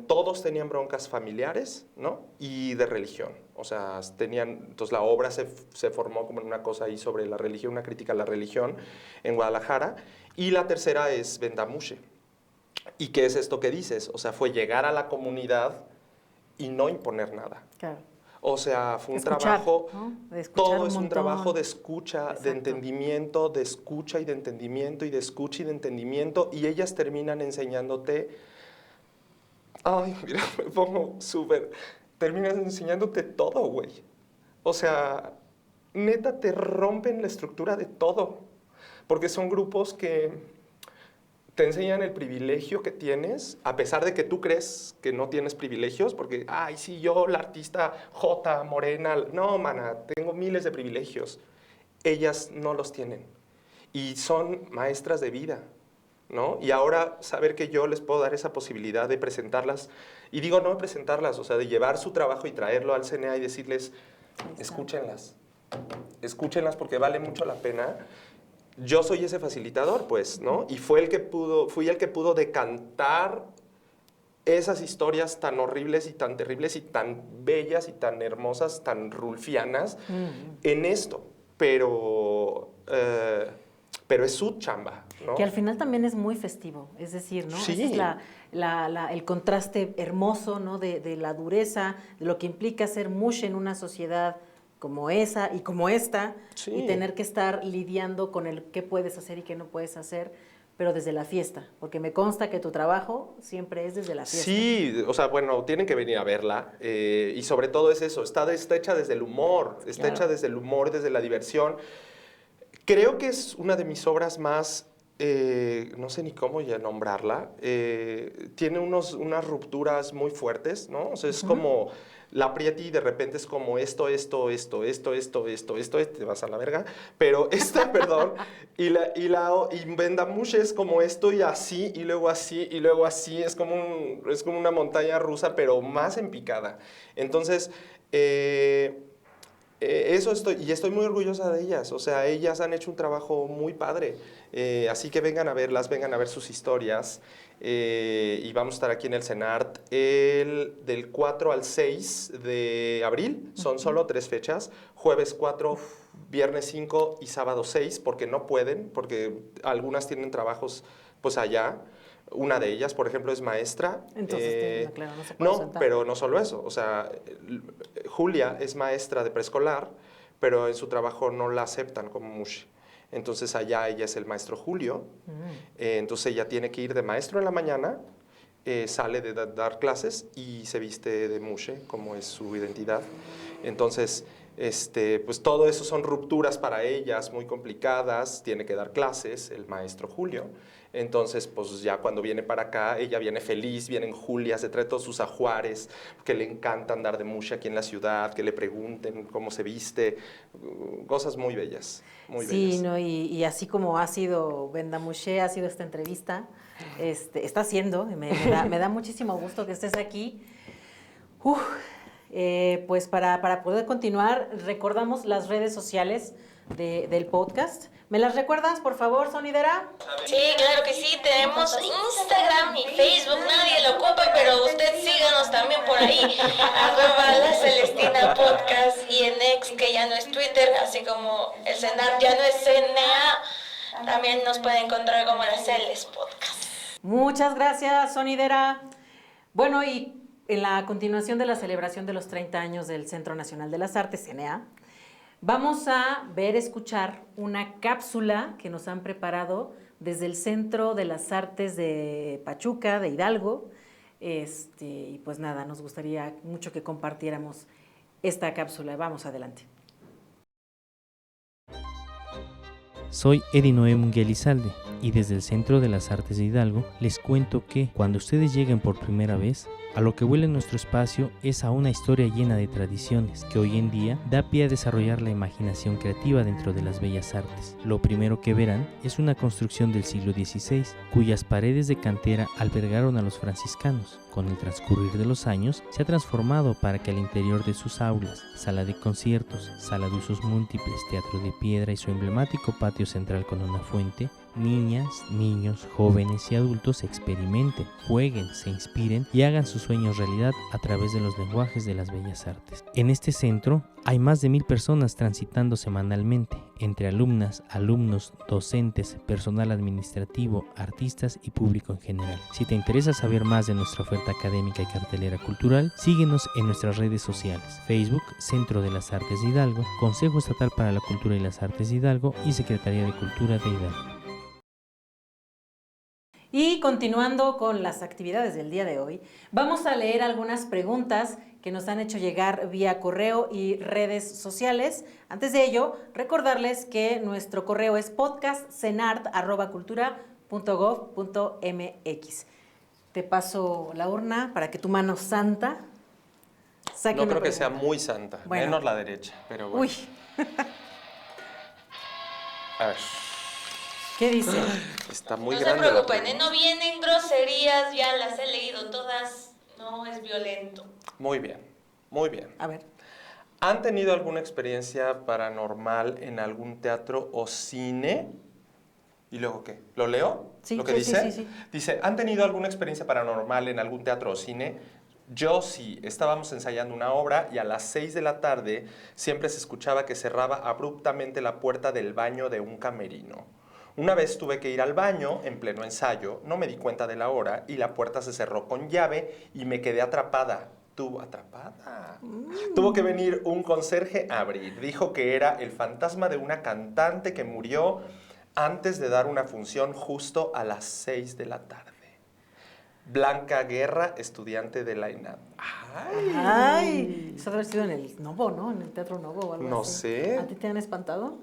[SPEAKER 3] todos tenían broncas familiares, ¿no? Y de religión, o sea, entonces la obra se formó como una cosa ahí sobre la religión, una crítica a la religión en Guadalajara y la tercera es Vendamouché. ¿Y qué es esto que dices? O sea, fue llegar a la comunidad y no imponer nada.
[SPEAKER 1] Claro.
[SPEAKER 3] O sea, fue un trabajo, ¿no? Todo es un trabajo de escucha, exacto, de entendimiento, de escucha y de entendimiento y de escucha y de entendimiento y ellas terminan enseñándote, ay, mira, me pongo súper, terminan enseñándote todo, güey. O sea, neta te rompen la estructura de todo, porque son grupos que te enseñan el privilegio que tienes, a pesar de que tú crees que no tienes privilegios, porque, ay, sí, yo, la artista J, morena, no, mana, tengo miles de privilegios. Ellas no los tienen. Y son maestras de vida, ¿no? Y ahora saber que yo les puedo dar esa posibilidad de presentarlas, y digo no de presentarlas, o sea, de llevar su trabajo y traerlo al CNA y decirles, escúchenlas porque vale mucho la pena. Yo soy ese facilitador, pues, ¿no? Y fui el que pudo decantar esas historias tan horribles y tan terribles y tan bellas y tan hermosas, tan rulfianas, en esto. Pero es su chamba, ¿no?
[SPEAKER 1] Que al final también es muy festivo, es decir, ¿no?
[SPEAKER 3] Sí.
[SPEAKER 1] Ese es el contraste hermoso, ¿no? De la dureza, de lo que implica ser mush en una sociedad como esa y como esta, sí, y tener que estar lidiando con el qué puedes hacer y qué no puedes hacer, pero desde la fiesta, porque me consta que tu trabajo siempre es desde la fiesta.
[SPEAKER 3] Sí, o sea, bueno, tienen que venir a verla, y sobre todo es eso, está hecha desde el humor, está hecha desde el humor, desde la diversión. Creo que es una de mis obras más no sé ni cómo ya nombrarla, tiene unas rupturas muy fuertes, ¿no? O sea, es como la aprieta y de repente es como esto, y te vas a la verga, pero esta, perdón, y Vendamush es como esto y así, y luego así, y luego así, es como una montaña rusa, pero más en picada. Entonces, estoy muy orgullosa de ellas, o sea, ellas han hecho un trabajo muy padre, así que vengan a verlas, vengan a ver sus historias, y vamos a estar aquí en el CENART del 4 al 6 de abril, son solo 3 fechas, jueves 4, viernes 5 y sábado 6, porque no pueden, porque algunas tienen trabajos pues allá. Una de ellas, por ejemplo, es maestra.
[SPEAKER 1] Entonces, claro, no se puede sentar.
[SPEAKER 3] Pero no solo eso. O sea, Julia es maestra de preescolar, pero en su trabajo no la aceptan como mush. Entonces allá ella es el maestro Julio. Entonces ella tiene que ir de maestro en la mañana, sale de dar clases y se viste de mushe, como es su identidad. Entonces, pues todo eso son rupturas para ellas muy complicadas. Tiene que dar clases el maestro Julio. Entonces, pues ya cuando viene para acá, ella viene feliz, viene en Julia, se trae todos sus ajuares, que le encanta andar de mushe aquí en la ciudad, que le pregunten cómo se viste, cosas muy bellas, muy bellas.
[SPEAKER 1] Sí, ¿no? Y así como ha sido Vendamushe, ha sido esta entrevista, está siendo, me da muchísimo gusto que estés aquí. Pues para poder continuar, recordamos las redes sociales del podcast. ¿Me las recuerdas, por favor, Sonidera?
[SPEAKER 4] Sí, claro que sí, tenemos Instagram y Facebook, nadie lo ocupa, pero usted síganos también por ahí, @La Celestina Podcast, y en X, que ya no es Twitter, así como el CENAR ya no es CNA, también nos puede encontrar como La Celes Podcast.
[SPEAKER 1] Muchas gracias, Sonidera. Bueno, y en la continuación de la celebración de los 30 años del Centro Nacional de las Artes, CNA, vamos a escuchar una cápsula que nos han preparado desde el Centro de las Artes de Pachuca, de Hidalgo. Y pues nada, nos gustaría mucho que compartiéramos esta cápsula. Vamos adelante.
[SPEAKER 5] Soy Edi Noé Munguía Elizalde y desde el Centro de las Artes de Hidalgo les cuento que cuando ustedes lleguen por primera vez, a lo que huele nuestro espacio es a una historia llena de tradiciones que hoy en día da pie a desarrollar la imaginación creativa dentro de las bellas artes. Lo primero que verán es una construcción del siglo XVI, cuyas paredes de cantera albergaron a los franciscanos. Con el transcurrir de los años, se ha transformado para que al interior de sus aulas, sala de conciertos, sala de usos múltiples, teatro de piedra y su emblemático patio central con una fuente, niñas, niños, jóvenes y adultos experimenten, jueguen, se inspiren y hagan sus sueños realidad a través de los lenguajes de las bellas artes. En este centro hay más de 1000 personas transitando semanalmente, entre alumnas, alumnos, docentes, personal administrativo, artistas y público en general. Si te interesa saber más de nuestra oferta académica y cartelera cultural, síguenos en nuestras redes sociales: Facebook, Centro de las Artes de Hidalgo, Consejo Estatal para la Cultura y las Artes de Hidalgo y Secretaría de Cultura de Hidalgo.
[SPEAKER 1] Y continuando con las actividades del día de hoy, vamos a leer algunas preguntas que nos han hecho llegar vía correo y redes sociales. Antes de ello, recordarles que nuestro correo es podcastcenart@cultura.gov.mx. Te paso la urna para que tu mano santa saque
[SPEAKER 3] No
[SPEAKER 1] una
[SPEAKER 3] creo que
[SPEAKER 1] pregunta.
[SPEAKER 3] sea muy santa,
[SPEAKER 1] Bueno.
[SPEAKER 3] menos la derecha, pero bueno.
[SPEAKER 1] Uy,
[SPEAKER 3] A ver,
[SPEAKER 1] ¿qué dice?
[SPEAKER 3] está muy
[SPEAKER 4] No se
[SPEAKER 3] grande la
[SPEAKER 4] preocupen,
[SPEAKER 3] pregunta.
[SPEAKER 4] no vienen groserías, ya las he leído todas, no es violento.
[SPEAKER 3] Muy bien, muy bien.
[SPEAKER 1] A ver.
[SPEAKER 3] ¿Han tenido alguna experiencia paranormal en algún teatro o cine? ¿Y luego qué? ¿Lo leo?
[SPEAKER 1] Sí,
[SPEAKER 3] ¿Lo que
[SPEAKER 1] sí,
[SPEAKER 3] dice?
[SPEAKER 1] sí.
[SPEAKER 3] Dice, ¿han tenido alguna experiencia paranormal en algún teatro o cine? Yo sí, estábamos ensayando una obra y a las 6 de la tarde siempre se escuchaba que cerraba abruptamente la puerta del baño de un camerino. Una vez tuve que ir al baño en pleno ensayo, no me di cuenta de la hora y la puerta se cerró con llave y me quedé atrapada. Tuvo que venir un conserje a abrir. Dijo que era el fantasma de una cantante que murió antes de dar una función justo a las 6 de la tarde. Blanca Guerra, estudiante de la ENAD.
[SPEAKER 1] Ay, eso debe haber sido en el Novo, ¿no? En el Teatro Novo o algo
[SPEAKER 3] No
[SPEAKER 1] así.
[SPEAKER 3] sé.
[SPEAKER 1] ¿A ti te han espantado?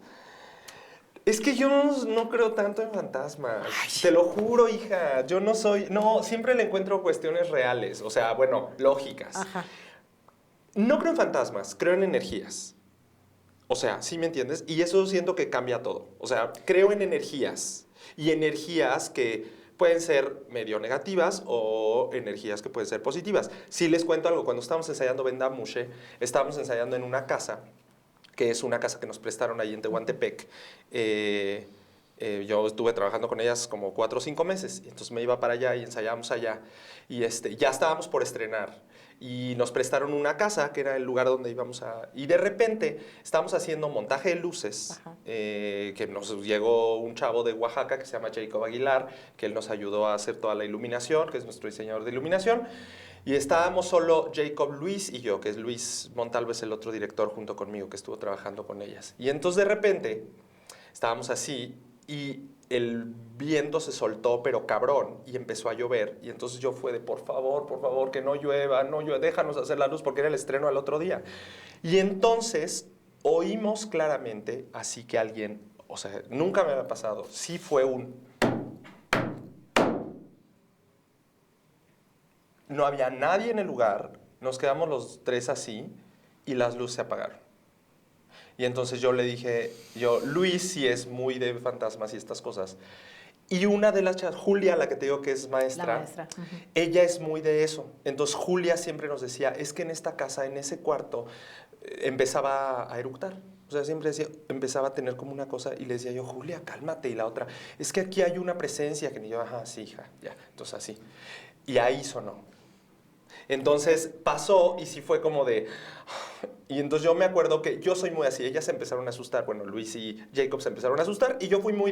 [SPEAKER 3] Es que yo no creo tanto en fantasmas. Te lo juro, hija. Yo no soy... No, siempre le encuentro cuestiones reales. O sea, bueno, lógicas.
[SPEAKER 1] Ajá.
[SPEAKER 3] No creo en fantasmas, creo en energías. O sea, ¿sí me entiendes? Y eso siento que cambia todo. O sea, creo en energías. Y energías que pueden ser medio negativas o energías que pueden ser positivas. Si les cuento algo, cuando estábamos ensayando Venda Mushe, estábamos ensayando en una casa, que es una casa que nos prestaron ahí en Tehuantepec. Yo estuve trabajando con ellas como 4 o 5 meses, y entonces me iba para allá y ensayábamos allá. Y ya estábamos por estrenar. Y nos prestaron una casa, que era el lugar donde íbamos a... Y de repente estábamos haciendo montaje de luces, que nos llegó un chavo de Oaxaca que se llama Jacob Aguilar, que él nos ayudó a hacer toda la iluminación, que es nuestro diseñador de iluminación. Y estábamos solo Jacob, Luis y yo, que es Luis Montalves, el otro director junto conmigo que estuvo trabajando con ellas. Y entonces de repente estábamos así y el viento se soltó, pero cabrón, y empezó a llover. Y entonces yo fue de, por favor, que no llueva, déjanos hacer la luz, porque era el estreno al otro día. Y entonces oímos claramente, así que alguien, o sea, nunca me había pasado, sí fue no había nadie en el lugar, nos quedamos los 3 así, y las luces se apagaron. Y entonces yo le dije, Luis sí es muy de fantasmas y estas cosas. Y una de las chavas, Julia, la que te digo que es maestra,
[SPEAKER 1] La maestra.
[SPEAKER 3] ella es muy de eso. Entonces Julia siempre nos decía, es que en esta casa, en ese cuarto, empezaba a eructar. O sea, siempre decía, empezaba a tener como una cosa y le decía yo, Julia, cálmate. Y la otra, es que aquí hay una presencia que ni yo, ajá, sí, hija, ya. Entonces así. Y ahí sonó. Entonces pasó y sí fue como de... Y entonces yo me acuerdo que yo soy muy así, ellas se empezaron a asustar, bueno, Luis y Jacob se empezaron a asustar y yo soy muy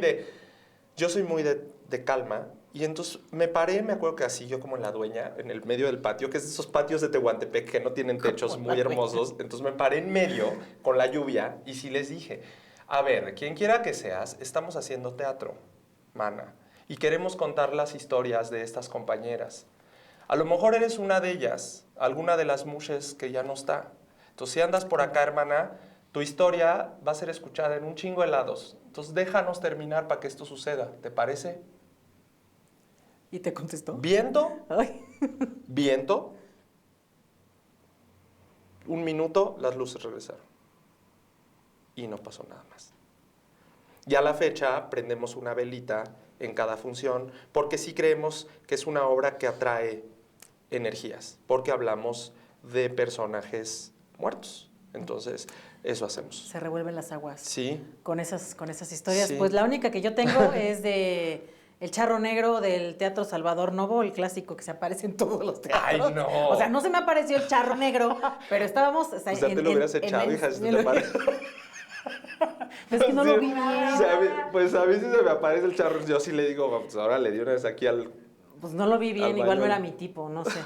[SPEAKER 3] de calma. Y entonces me paré, me acuerdo que así yo como en la dueña, en el medio del patio, que es esos patios de Tehuantepec que no tienen techos muy hermosos. Entonces me paré en medio con la lluvia y sí les dije, a ver, quien quiera que seas, estamos haciendo teatro, mana, y queremos contar las historias de estas compañeras. A lo mejor eres una de ellas, alguna de las mushes que ya no está. Entonces, si andas por acá, hermana, tu historia va a ser escuchada en un chingo de lados. Entonces, déjanos terminar para que esto suceda. ¿Te parece?
[SPEAKER 1] ¿Y te contestó?
[SPEAKER 3] Viento,
[SPEAKER 1] Ay.
[SPEAKER 3] viento. 1 minuto, las luces regresaron. Y no pasó nada más. Y a la fecha prendemos una velita en cada función, porque sí creemos que es una obra que atrae energías, porque hablamos de personajes muertos. Entonces, eso hacemos.
[SPEAKER 1] Se revuelven las aguas.
[SPEAKER 3] Sí.
[SPEAKER 1] Con esas historias.
[SPEAKER 3] Sí.
[SPEAKER 1] Pues la única que yo tengo es de El Charro Negro del Teatro Salvador Novo, el clásico que se aparece en todos los teatros.
[SPEAKER 3] ¡Ay, no!
[SPEAKER 1] O sea, no se me apareció el Charro Negro, pero estábamos... O sea,
[SPEAKER 3] te lo hubieras echado, hija, si te aparece.
[SPEAKER 1] Es que no lo vi bien.
[SPEAKER 3] O sea, pues a mí si se me aparece el charro, yo sí le digo, pues ahora le di una vez aquí al...
[SPEAKER 1] Pues no lo vi bien,
[SPEAKER 3] al
[SPEAKER 1] igual no
[SPEAKER 3] baño.
[SPEAKER 1] era mi tipo, no sé.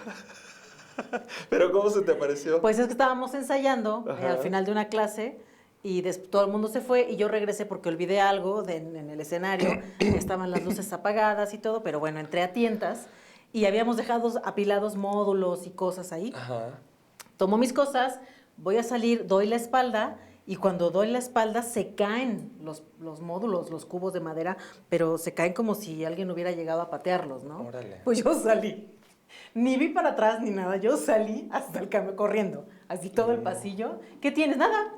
[SPEAKER 3] ¿Pero cómo se te apareció?
[SPEAKER 1] Pues es que estábamos ensayando
[SPEAKER 3] Ajá.
[SPEAKER 1] al final de una clase y todo el mundo se fue y yo regresé porque olvidé algo en el escenario, estaban las luces apagadas y todo, pero bueno, entré a tientas y habíamos dejado apilados módulos y cosas ahí.
[SPEAKER 3] Ajá.
[SPEAKER 1] Tomo mis cosas, voy a salir, doy la espalda y cuando doy la espalda se caen los módulos, los cubos de madera, pero se caen como si alguien hubiera llegado a patearlos, ¿no?
[SPEAKER 3] Órale.
[SPEAKER 1] Pues yo salí. Ni vi para atrás ni nada, yo salí hasta el cambio corriendo, así todo el pasillo. ¿Qué tienes? Nada,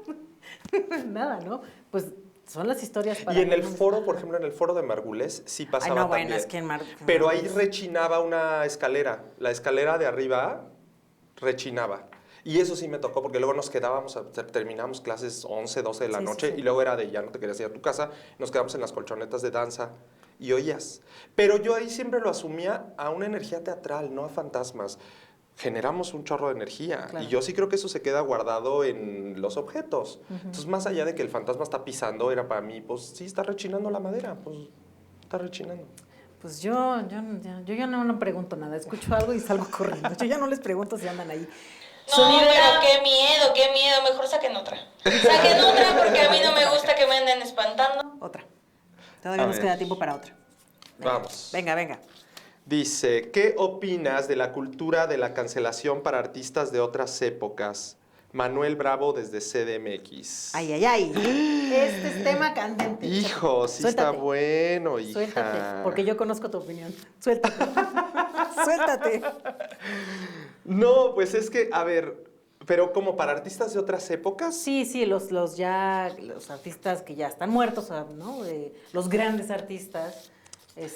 [SPEAKER 1] nada, ¿no? Pues son las historias para...
[SPEAKER 3] Y en el foro, por ejemplo, en el foro de Margules, sí pasaba
[SPEAKER 1] Ay, no, bueno,
[SPEAKER 3] también.
[SPEAKER 1] es que en
[SPEAKER 3] Pero ahí rechinaba una escalera. La escalera de arriba rechinaba. Y eso sí me tocó, porque luego nos quedábamos, terminamos clases 11, 12 de la
[SPEAKER 1] Sí, sí,
[SPEAKER 3] noche,
[SPEAKER 1] sí.
[SPEAKER 3] y luego era de ya no te querías ir a tu casa, nos quedamos en las colchonetas de danza y oías. Pero yo ahí siempre lo asumía a una energía teatral, no a fantasmas. Generamos un chorro de energía.
[SPEAKER 1] Claro.
[SPEAKER 3] Y yo sí creo que eso se queda guardado en los objetos. Entonces, más allá de que el fantasma está pisando, era para mí, pues sí, está rechinando la madera, pues está rechinando.
[SPEAKER 1] Pues yo ya no pregunto nada, escucho algo y salgo corriendo. Yo ya no les pregunto si andan ahí.
[SPEAKER 4] No, pero qué miedo, mejor saquen otra. Saquen otra porque a mí no me gusta que me anden espantando.
[SPEAKER 1] Otra. Todavía
[SPEAKER 3] A
[SPEAKER 1] nos
[SPEAKER 3] ver.
[SPEAKER 1] queda tiempo para otra. Venga.
[SPEAKER 3] Vamos.
[SPEAKER 1] Venga.
[SPEAKER 3] Dice, ¿qué opinas de la cultura de la cancelación para artistas de otras épocas? Manuel Bravo desde CDMX.
[SPEAKER 1] Ay, ay, ay. Este es tema candente.
[SPEAKER 3] Hijo, sí
[SPEAKER 1] Suéltate.
[SPEAKER 3] está bueno, hija.
[SPEAKER 1] Suéltate, porque yo conozco tu opinión. Suéltate. Suéltate.
[SPEAKER 3] No, pues es que, a ver, pero como para artistas de otras épocas.
[SPEAKER 1] Sí, los artistas que ya están muertos, ¿no? Los grandes artistas,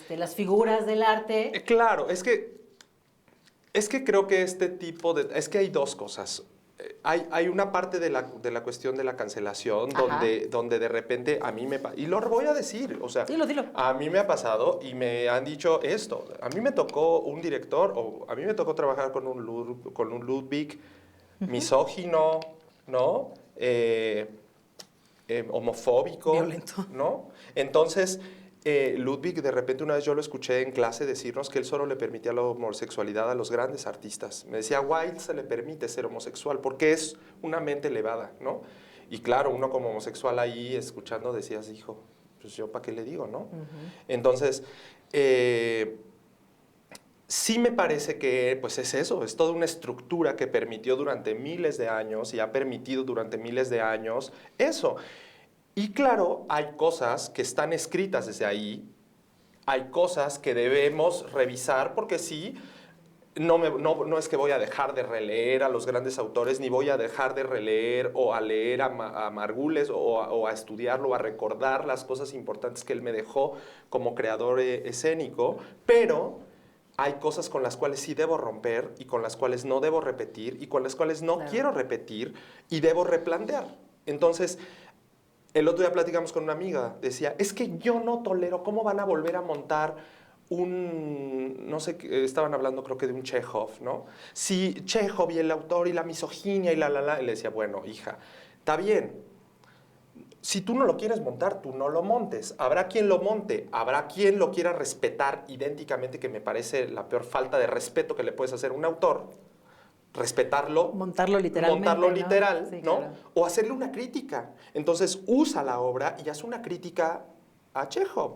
[SPEAKER 1] las figuras del arte.
[SPEAKER 3] Claro, es que creo que este tipo de... Es que hay dos cosas. Hay una parte de la cuestión de la cancelación donde de repente a mí me... Y lo voy a decir, o sea...
[SPEAKER 1] Dilo.
[SPEAKER 3] A mí me ha pasado y me han dicho esto. A mí me tocó un director, o a mí me tocó trabajar con un Ludwig misógino, ¿no? Homofóbico.
[SPEAKER 1] Violento.
[SPEAKER 3] ¿No? Entonces... Ludwig, de repente una vez yo lo escuché en clase decirnos que él solo le permitía la homosexualidad a los grandes artistas. Me decía, Wilde se le permite ser homosexual porque es una mente elevada, ¿no? Y claro, uno como homosexual ahí escuchando decías, hijo, pues yo para qué le digo, ¿no? Entonces, sí me parece que pues es eso, es toda una estructura que permitió durante miles de años y ha permitido durante miles de años eso. Y claro, hay cosas que están escritas desde ahí, hay cosas que debemos revisar porque sí, no es que voy a dejar de releer a los grandes autores, ni voy a dejar de releer o a leer a Margules o a estudiarlo o a recordar las cosas importantes que él me dejó como creador escénico, pero hay cosas con las cuales sí debo romper y con las cuales no debo repetir y con las cuales no quiero repetir y debo replantear. Entonces... El otro día platicamos con una amiga, decía, es que yo no tolero, ¿cómo van a volver a montar no sé, estaban hablando creo que de un Chekhov, ¿no? Si Chekhov y el autor y la misoginia y y le decía, bueno, hija, está bien, si tú no lo quieres montar, tú no lo montes, habrá quien lo monte, habrá quien lo quiera respetar idénticamente, que me parece la peor falta de respeto que le puedes hacer a un autor, respetarlo.
[SPEAKER 1] Montarlo literalmente.
[SPEAKER 3] Montarlo literal,
[SPEAKER 1] Sí,
[SPEAKER 3] ¿no?
[SPEAKER 1] claro.
[SPEAKER 3] O hacerle una crítica. Entonces, usa la obra y haz una crítica a Chekhov.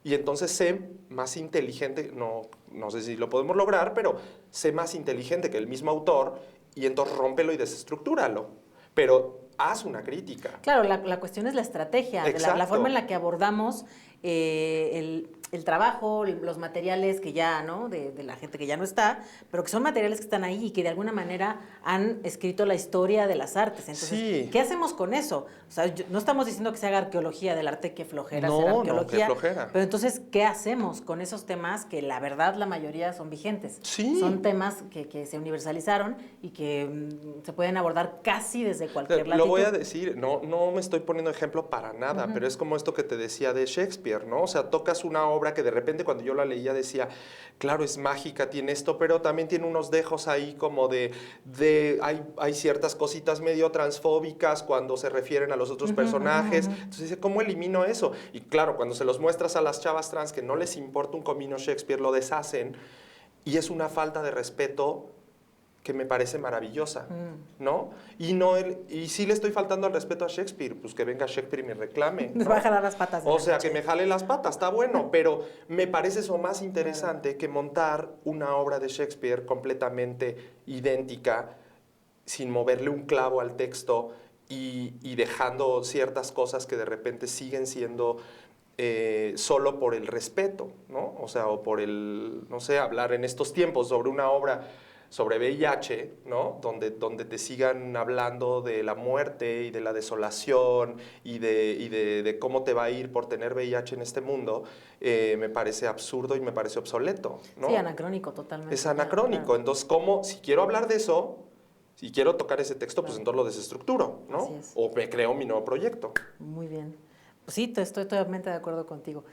[SPEAKER 3] Y entonces sé más inteligente, no sé si lo podemos lograr, pero sé más inteligente que el mismo autor y entonces rómpelo y desestructúralo. Pero haz una crítica.
[SPEAKER 1] Claro, la cuestión es la estrategia, la forma en la que abordamos el trabajo, los materiales que ya, ¿no? De la gente que ya no está, pero que son materiales que están ahí y que de alguna manera han escrito la historia de las artes. Entonces,
[SPEAKER 3] sí.
[SPEAKER 1] ¿Qué hacemos con eso? O sea, no estamos diciendo que se haga arqueología del arte, que flojera
[SPEAKER 3] No,
[SPEAKER 1] hacer
[SPEAKER 3] no,
[SPEAKER 1] arqueología.
[SPEAKER 3] qué flojera.
[SPEAKER 1] Pero entonces, ¿qué hacemos con esos temas que la verdad la mayoría son vigentes?
[SPEAKER 3] Sí.
[SPEAKER 1] Son temas que se universalizaron y que se pueden abordar casi desde cualquier latitud.
[SPEAKER 3] Lo voy a decir, no me estoy poniendo ejemplo para nada, pero es como esto que te decía de Shakespeare, ¿no? O sea, tocas una obra que de repente cuando yo la leía decía, claro, es mágica, tiene esto, pero también tiene unos dejos ahí como hay ciertas cositas medio transfóbicas cuando se refieren a los otros personajes. Entonces dice, ¿cómo elimino eso? Y claro, cuando se los muestras a las chavas trans que no les importa un comino Shakespeare, lo deshacen y es una falta de respeto que me parece maravillosa, ¿no? Y sí le estoy faltando al respeto a Shakespeare, pues que venga Shakespeare y me reclame, ¿no?
[SPEAKER 1] Nos va a jalar las patas.
[SPEAKER 3] O sea, que me jale las patas, está bueno, pero me parece eso más interesante que montar una obra de Shakespeare completamente idéntica, sin moverle un clavo al texto y dejando ciertas cosas que de repente siguen siendo solo por el respeto, ¿no? O sea, o por no sé, hablar en estos tiempos sobre una obra sobre VIH, ¿no? Donde te sigan hablando de la muerte y de la desolación y de cómo te va a ir por tener VIH en este mundo, me parece absurdo y me parece obsoleto, ¿no?
[SPEAKER 1] Sí, anacrónico totalmente.
[SPEAKER 3] Es anacrónico.
[SPEAKER 1] Claro.
[SPEAKER 3] Entonces, si quiero hablar de eso, si quiero tocar ese texto, pues entonces lo desestructuro, ¿no?
[SPEAKER 1] Así es.
[SPEAKER 3] O me creo mi nuevo proyecto.
[SPEAKER 1] Muy bien. Pues sí, estoy totalmente de acuerdo contigo.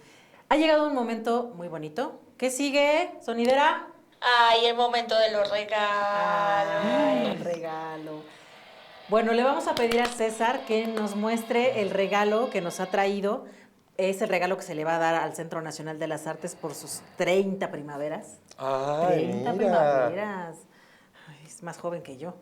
[SPEAKER 1] Ha llegado un momento muy bonito. ¿Qué sigue, sonidera?
[SPEAKER 4] Ay, el momento de los regalos.
[SPEAKER 1] Ay, el regalo. Bueno, le vamos a pedir a César que nos muestre el regalo que nos ha traído. Es el regalo que se le va a dar al Centro Nacional de las Artes por sus 30 primaveras.
[SPEAKER 3] Ay,
[SPEAKER 1] 30
[SPEAKER 3] mira.
[SPEAKER 1] primaveras. Ay, es más joven que yo.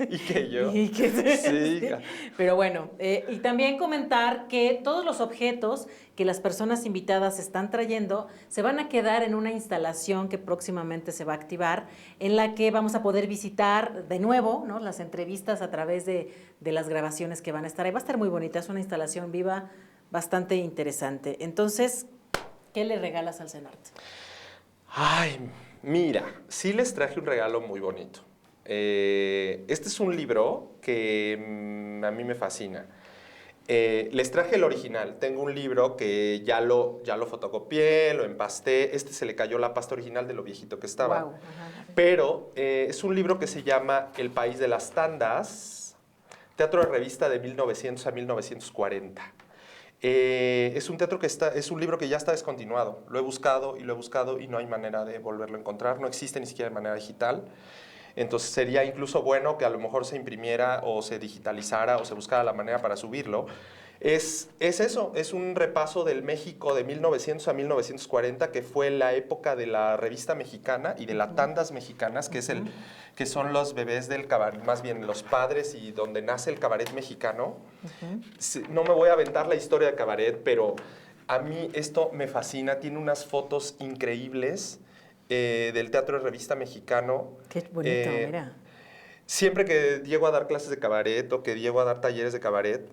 [SPEAKER 3] Y que yo.
[SPEAKER 1] Sí. Pero bueno, y también comentar que todos los objetos que las personas invitadas están trayendo se van a quedar en una instalación que próximamente se va a activar, en la que vamos a poder visitar de nuevo, ¿no?, las entrevistas a través de las grabaciones que van a estar ahí. Va a estar muy bonita, es una instalación viva bastante interesante. Entonces, ¿qué le regalas al CENART?
[SPEAKER 3] Ay, mira, sí les traje un regalo muy bonito. Este es un libro que a mí me fascina. Les traje el original. Tengo un libro que ya lo fotocopié, lo empasté. Este se le cayó la pasta original de lo viejito que estaba.
[SPEAKER 1] Wow.
[SPEAKER 3] Pero es un libro que se llama El País de las Tandas, teatro de revista de 1900 a 1940. Es un teatro es un libro que ya está descontinuado. Lo he buscado y no hay manera de volverlo a encontrar. No existe ni siquiera de manera digital. Entonces sería incluso bueno que a lo mejor se imprimiera o se digitalizara o se buscara la manera para subirlo. Es eso, es un repaso del México de 1900 a 1940, que fue la época de la revista mexicana y de las tandas mexicanas, que son los bebés del cabaret, más bien los padres y donde nace el cabaret mexicano. No me voy a aventar la historia de cabaret, pero a mí esto me fascina. Tiene unas fotos increíbles del teatro de revista mexicano.
[SPEAKER 1] Qué bonito, mira.
[SPEAKER 3] Siempre que llego a dar clases de cabaret o que llego a dar talleres de cabaret,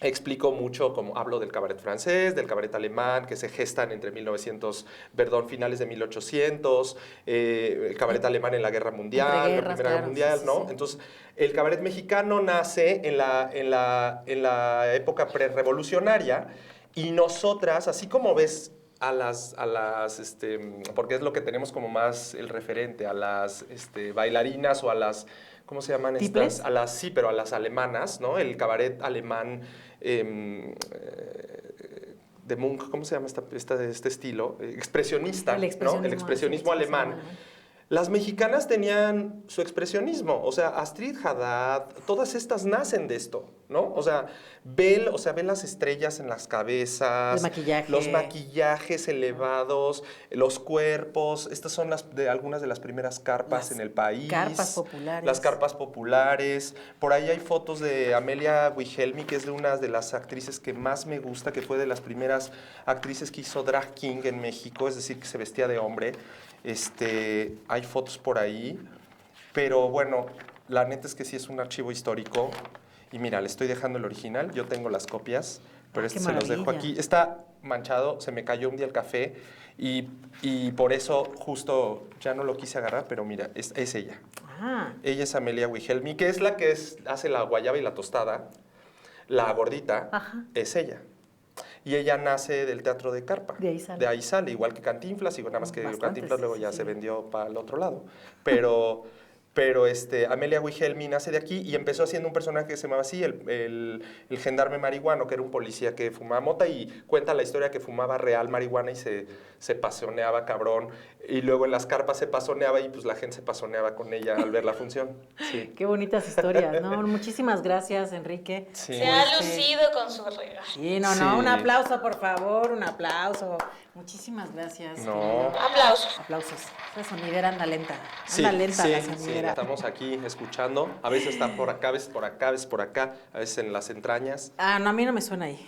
[SPEAKER 3] explico mucho, como hablo del cabaret francés, del cabaret alemán, que se gestan entre finales de 1800, el cabaret alemán en la Guerra Mundial, la Primera Guerra Mundial, ¿no? Sí. Entonces, el cabaret mexicano nace en la época prerevolucionaria, y nosotras, así como ves porque es lo que tenemos como más el referente, a las bailarinas o a las, ¿cómo se llaman estas? Pero a las alemanas, ¿no? El cabaret alemán de Munch, ¿cómo se llama este estilo? Expresionista, ¿no? El expresionismo alemán. Las mexicanas tenían su expresionismo, o sea, Astrid Haddad, todas estas nacen de esto, ¿no? O sea, ven las estrellas en las cabezas, los maquillajes elevados, los cuerpos. Estas son algunas de las primeras carpas en el país.
[SPEAKER 1] Carpas populares.
[SPEAKER 3] Las carpas populares. Por ahí hay fotos de Amelia Wilhelmi, que es de una de las actrices que más me gusta, que fue de las primeras actrices que hizo drag king en México, es decir, que se vestía de hombre. Hay fotos por ahí, pero bueno, la neta es que sí es un archivo histórico. Y mira, le estoy dejando el original, yo tengo las copias, pero se los dejo aquí. Está manchado, se me cayó un día el café y por eso justo ya no lo quise agarrar, pero mira, es ella. Ella es Amelia Wilhelmi, que es la que hace la guayaba y la tostada, la gordita. Es ella. Y ella nace del teatro de carpa. De ahí sale, igual que Cantinflas, nada más que Cantinflas luego ya se vendió para el otro lado. Pero Amelia Wilhelmi nace de aquí y empezó haciendo un personaje que se llamaba así, el gendarme marihuano, que era un policía que fumaba mota, y cuenta la historia que fumaba real marihuana y se pasoneaba cabrón. Y luego en las carpas se pasoneaba y pues la gente se pasoneaba con ella al ver la función. Sí.
[SPEAKER 1] Qué bonitas historias, ¿no? Muchísimas gracias, Enrique.
[SPEAKER 4] Sí. Se ha lucido con su regalo.
[SPEAKER 1] Sí, un aplauso, por favor, un aplauso. Muchísimas gracias.
[SPEAKER 3] No.
[SPEAKER 4] Aplausos.
[SPEAKER 1] Esa sonidera anda lenta. Anda lenta la sonidera.
[SPEAKER 3] Sí, estamos aquí escuchando. A veces está por acá, a veces por acá, a veces por acá, a veces en las entrañas.
[SPEAKER 1] No, a mí no me suena ahí.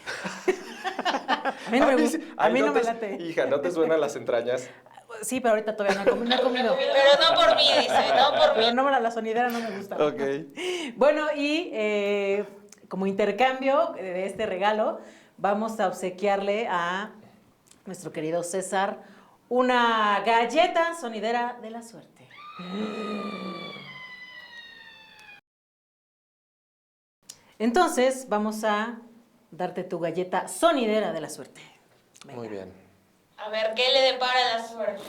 [SPEAKER 1] A mí no me late.
[SPEAKER 3] Hija, ¿no te suenan las entrañas?
[SPEAKER 1] Sí, pero ahorita todavía no he comido.
[SPEAKER 4] Pero no por mí, dice, no por mí.
[SPEAKER 1] Pero la sonidera no me gusta.
[SPEAKER 3] Ok.
[SPEAKER 1] Bueno, y como intercambio de este regalo, vamos a obsequiarle a nuestro querido César una galleta sonidera de la suerte. Entonces, vamos a darte tu galleta sonidera de la suerte.
[SPEAKER 3] Venga. Muy bien.
[SPEAKER 4] A ver, ¿qué le depara la suerte?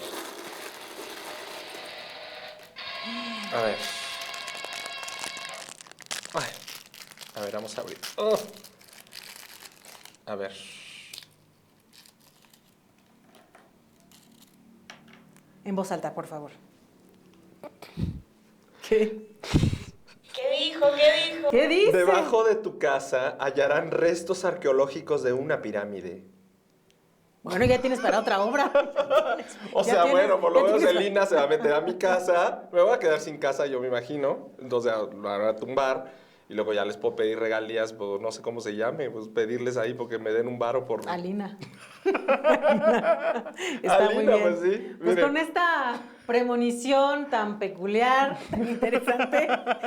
[SPEAKER 3] A ver. A ver, vamos a abrir. A ver.
[SPEAKER 1] En voz alta, por favor. ¿Qué?
[SPEAKER 4] ¿Qué dijo?
[SPEAKER 1] ¿Qué dice?
[SPEAKER 3] Debajo de tu casa hallarán restos arqueológicos de una pirámide.
[SPEAKER 1] Bueno, ya tienes para otra obra.
[SPEAKER 3] O
[SPEAKER 1] Ya
[SPEAKER 3] sea,
[SPEAKER 1] tienes-
[SPEAKER 3] bueno, por lo
[SPEAKER 1] ya
[SPEAKER 3] menos
[SPEAKER 1] tienes-
[SPEAKER 3] Celina se va a meter a mi casa. Me voy a quedar sin casa, yo me imagino. Entonces lo van a tumbar. Y luego ya les puedo pedir regalías, pues no sé cómo se llame, pues pedirles ahí porque me den un varo por...
[SPEAKER 1] Alina. Está muy
[SPEAKER 3] Alina,
[SPEAKER 1] bien.
[SPEAKER 3] pues sí,
[SPEAKER 1] Pues
[SPEAKER 3] mire.
[SPEAKER 1] con esta premonición tan peculiar, tan interesante,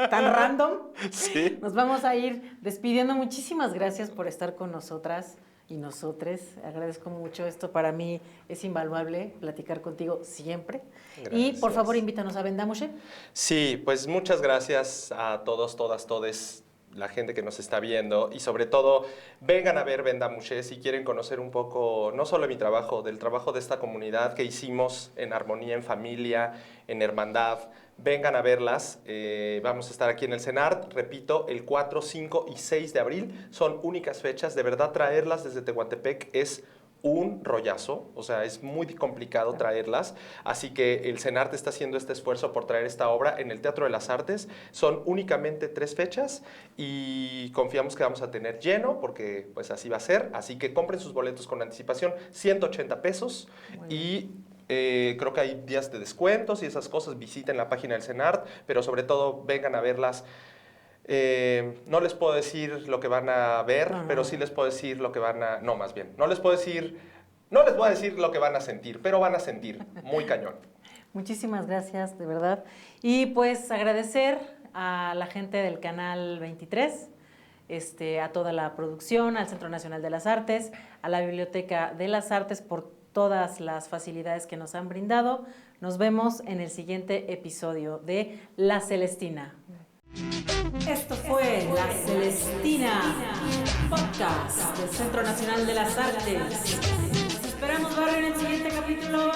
[SPEAKER 1] tan random,
[SPEAKER 3] Sí.
[SPEAKER 1] nos vamos a ir despidiendo. Muchísimas gracias por estar con nosotras y nosotres. Agradezco mucho. Esto para mí es invaluable, platicar contigo siempre. Y por
[SPEAKER 3] Gracias.
[SPEAKER 1] favor, invítanos a Vendamushe.
[SPEAKER 3] Sí, pues muchas gracias a todos, todas, todes, la gente que nos está viendo y sobre todo vengan a ver Vendamushe si quieren conocer un poco, no solo mi trabajo, del trabajo de esta comunidad que hicimos en armonía, en familia, en hermandad. Vengan a verlas, vamos a estar aquí en el CENART, repito, el 4, 5 y 6 de abril, son únicas fechas, de verdad traerlas desde Tehuantepec es un rollazo, o sea, es muy complicado traerlas, así que el CENART está haciendo este esfuerzo por traer esta obra en el Teatro de las Artes. Son únicamente 3 fechas y confiamos que vamos a tener lleno, porque pues así va a ser, así que compren sus boletos con anticipación, 180 pesos y... creo que hay días de descuentos y esas cosas, visiten la página del CENART, pero sobre todo vengan a verlas. No les puedo decir lo que van a ver, pero sí les puedo decir lo que van a... No, más bien, no les voy a decir lo que van a sentir, pero van a sentir muy cañón.
[SPEAKER 1] Muchísimas gracias, de verdad. Y pues agradecer a la gente del Canal 23, a toda la producción, al Centro Nacional de las Artes, a la Biblioteca de las Artes por todas las facilidades que nos han brindado. Nos vemos en el siguiente episodio de La Celestina. Esto fue La Celestina, podcast del Centro Nacional de las Artes. Nos esperamos ver en el siguiente capítulo.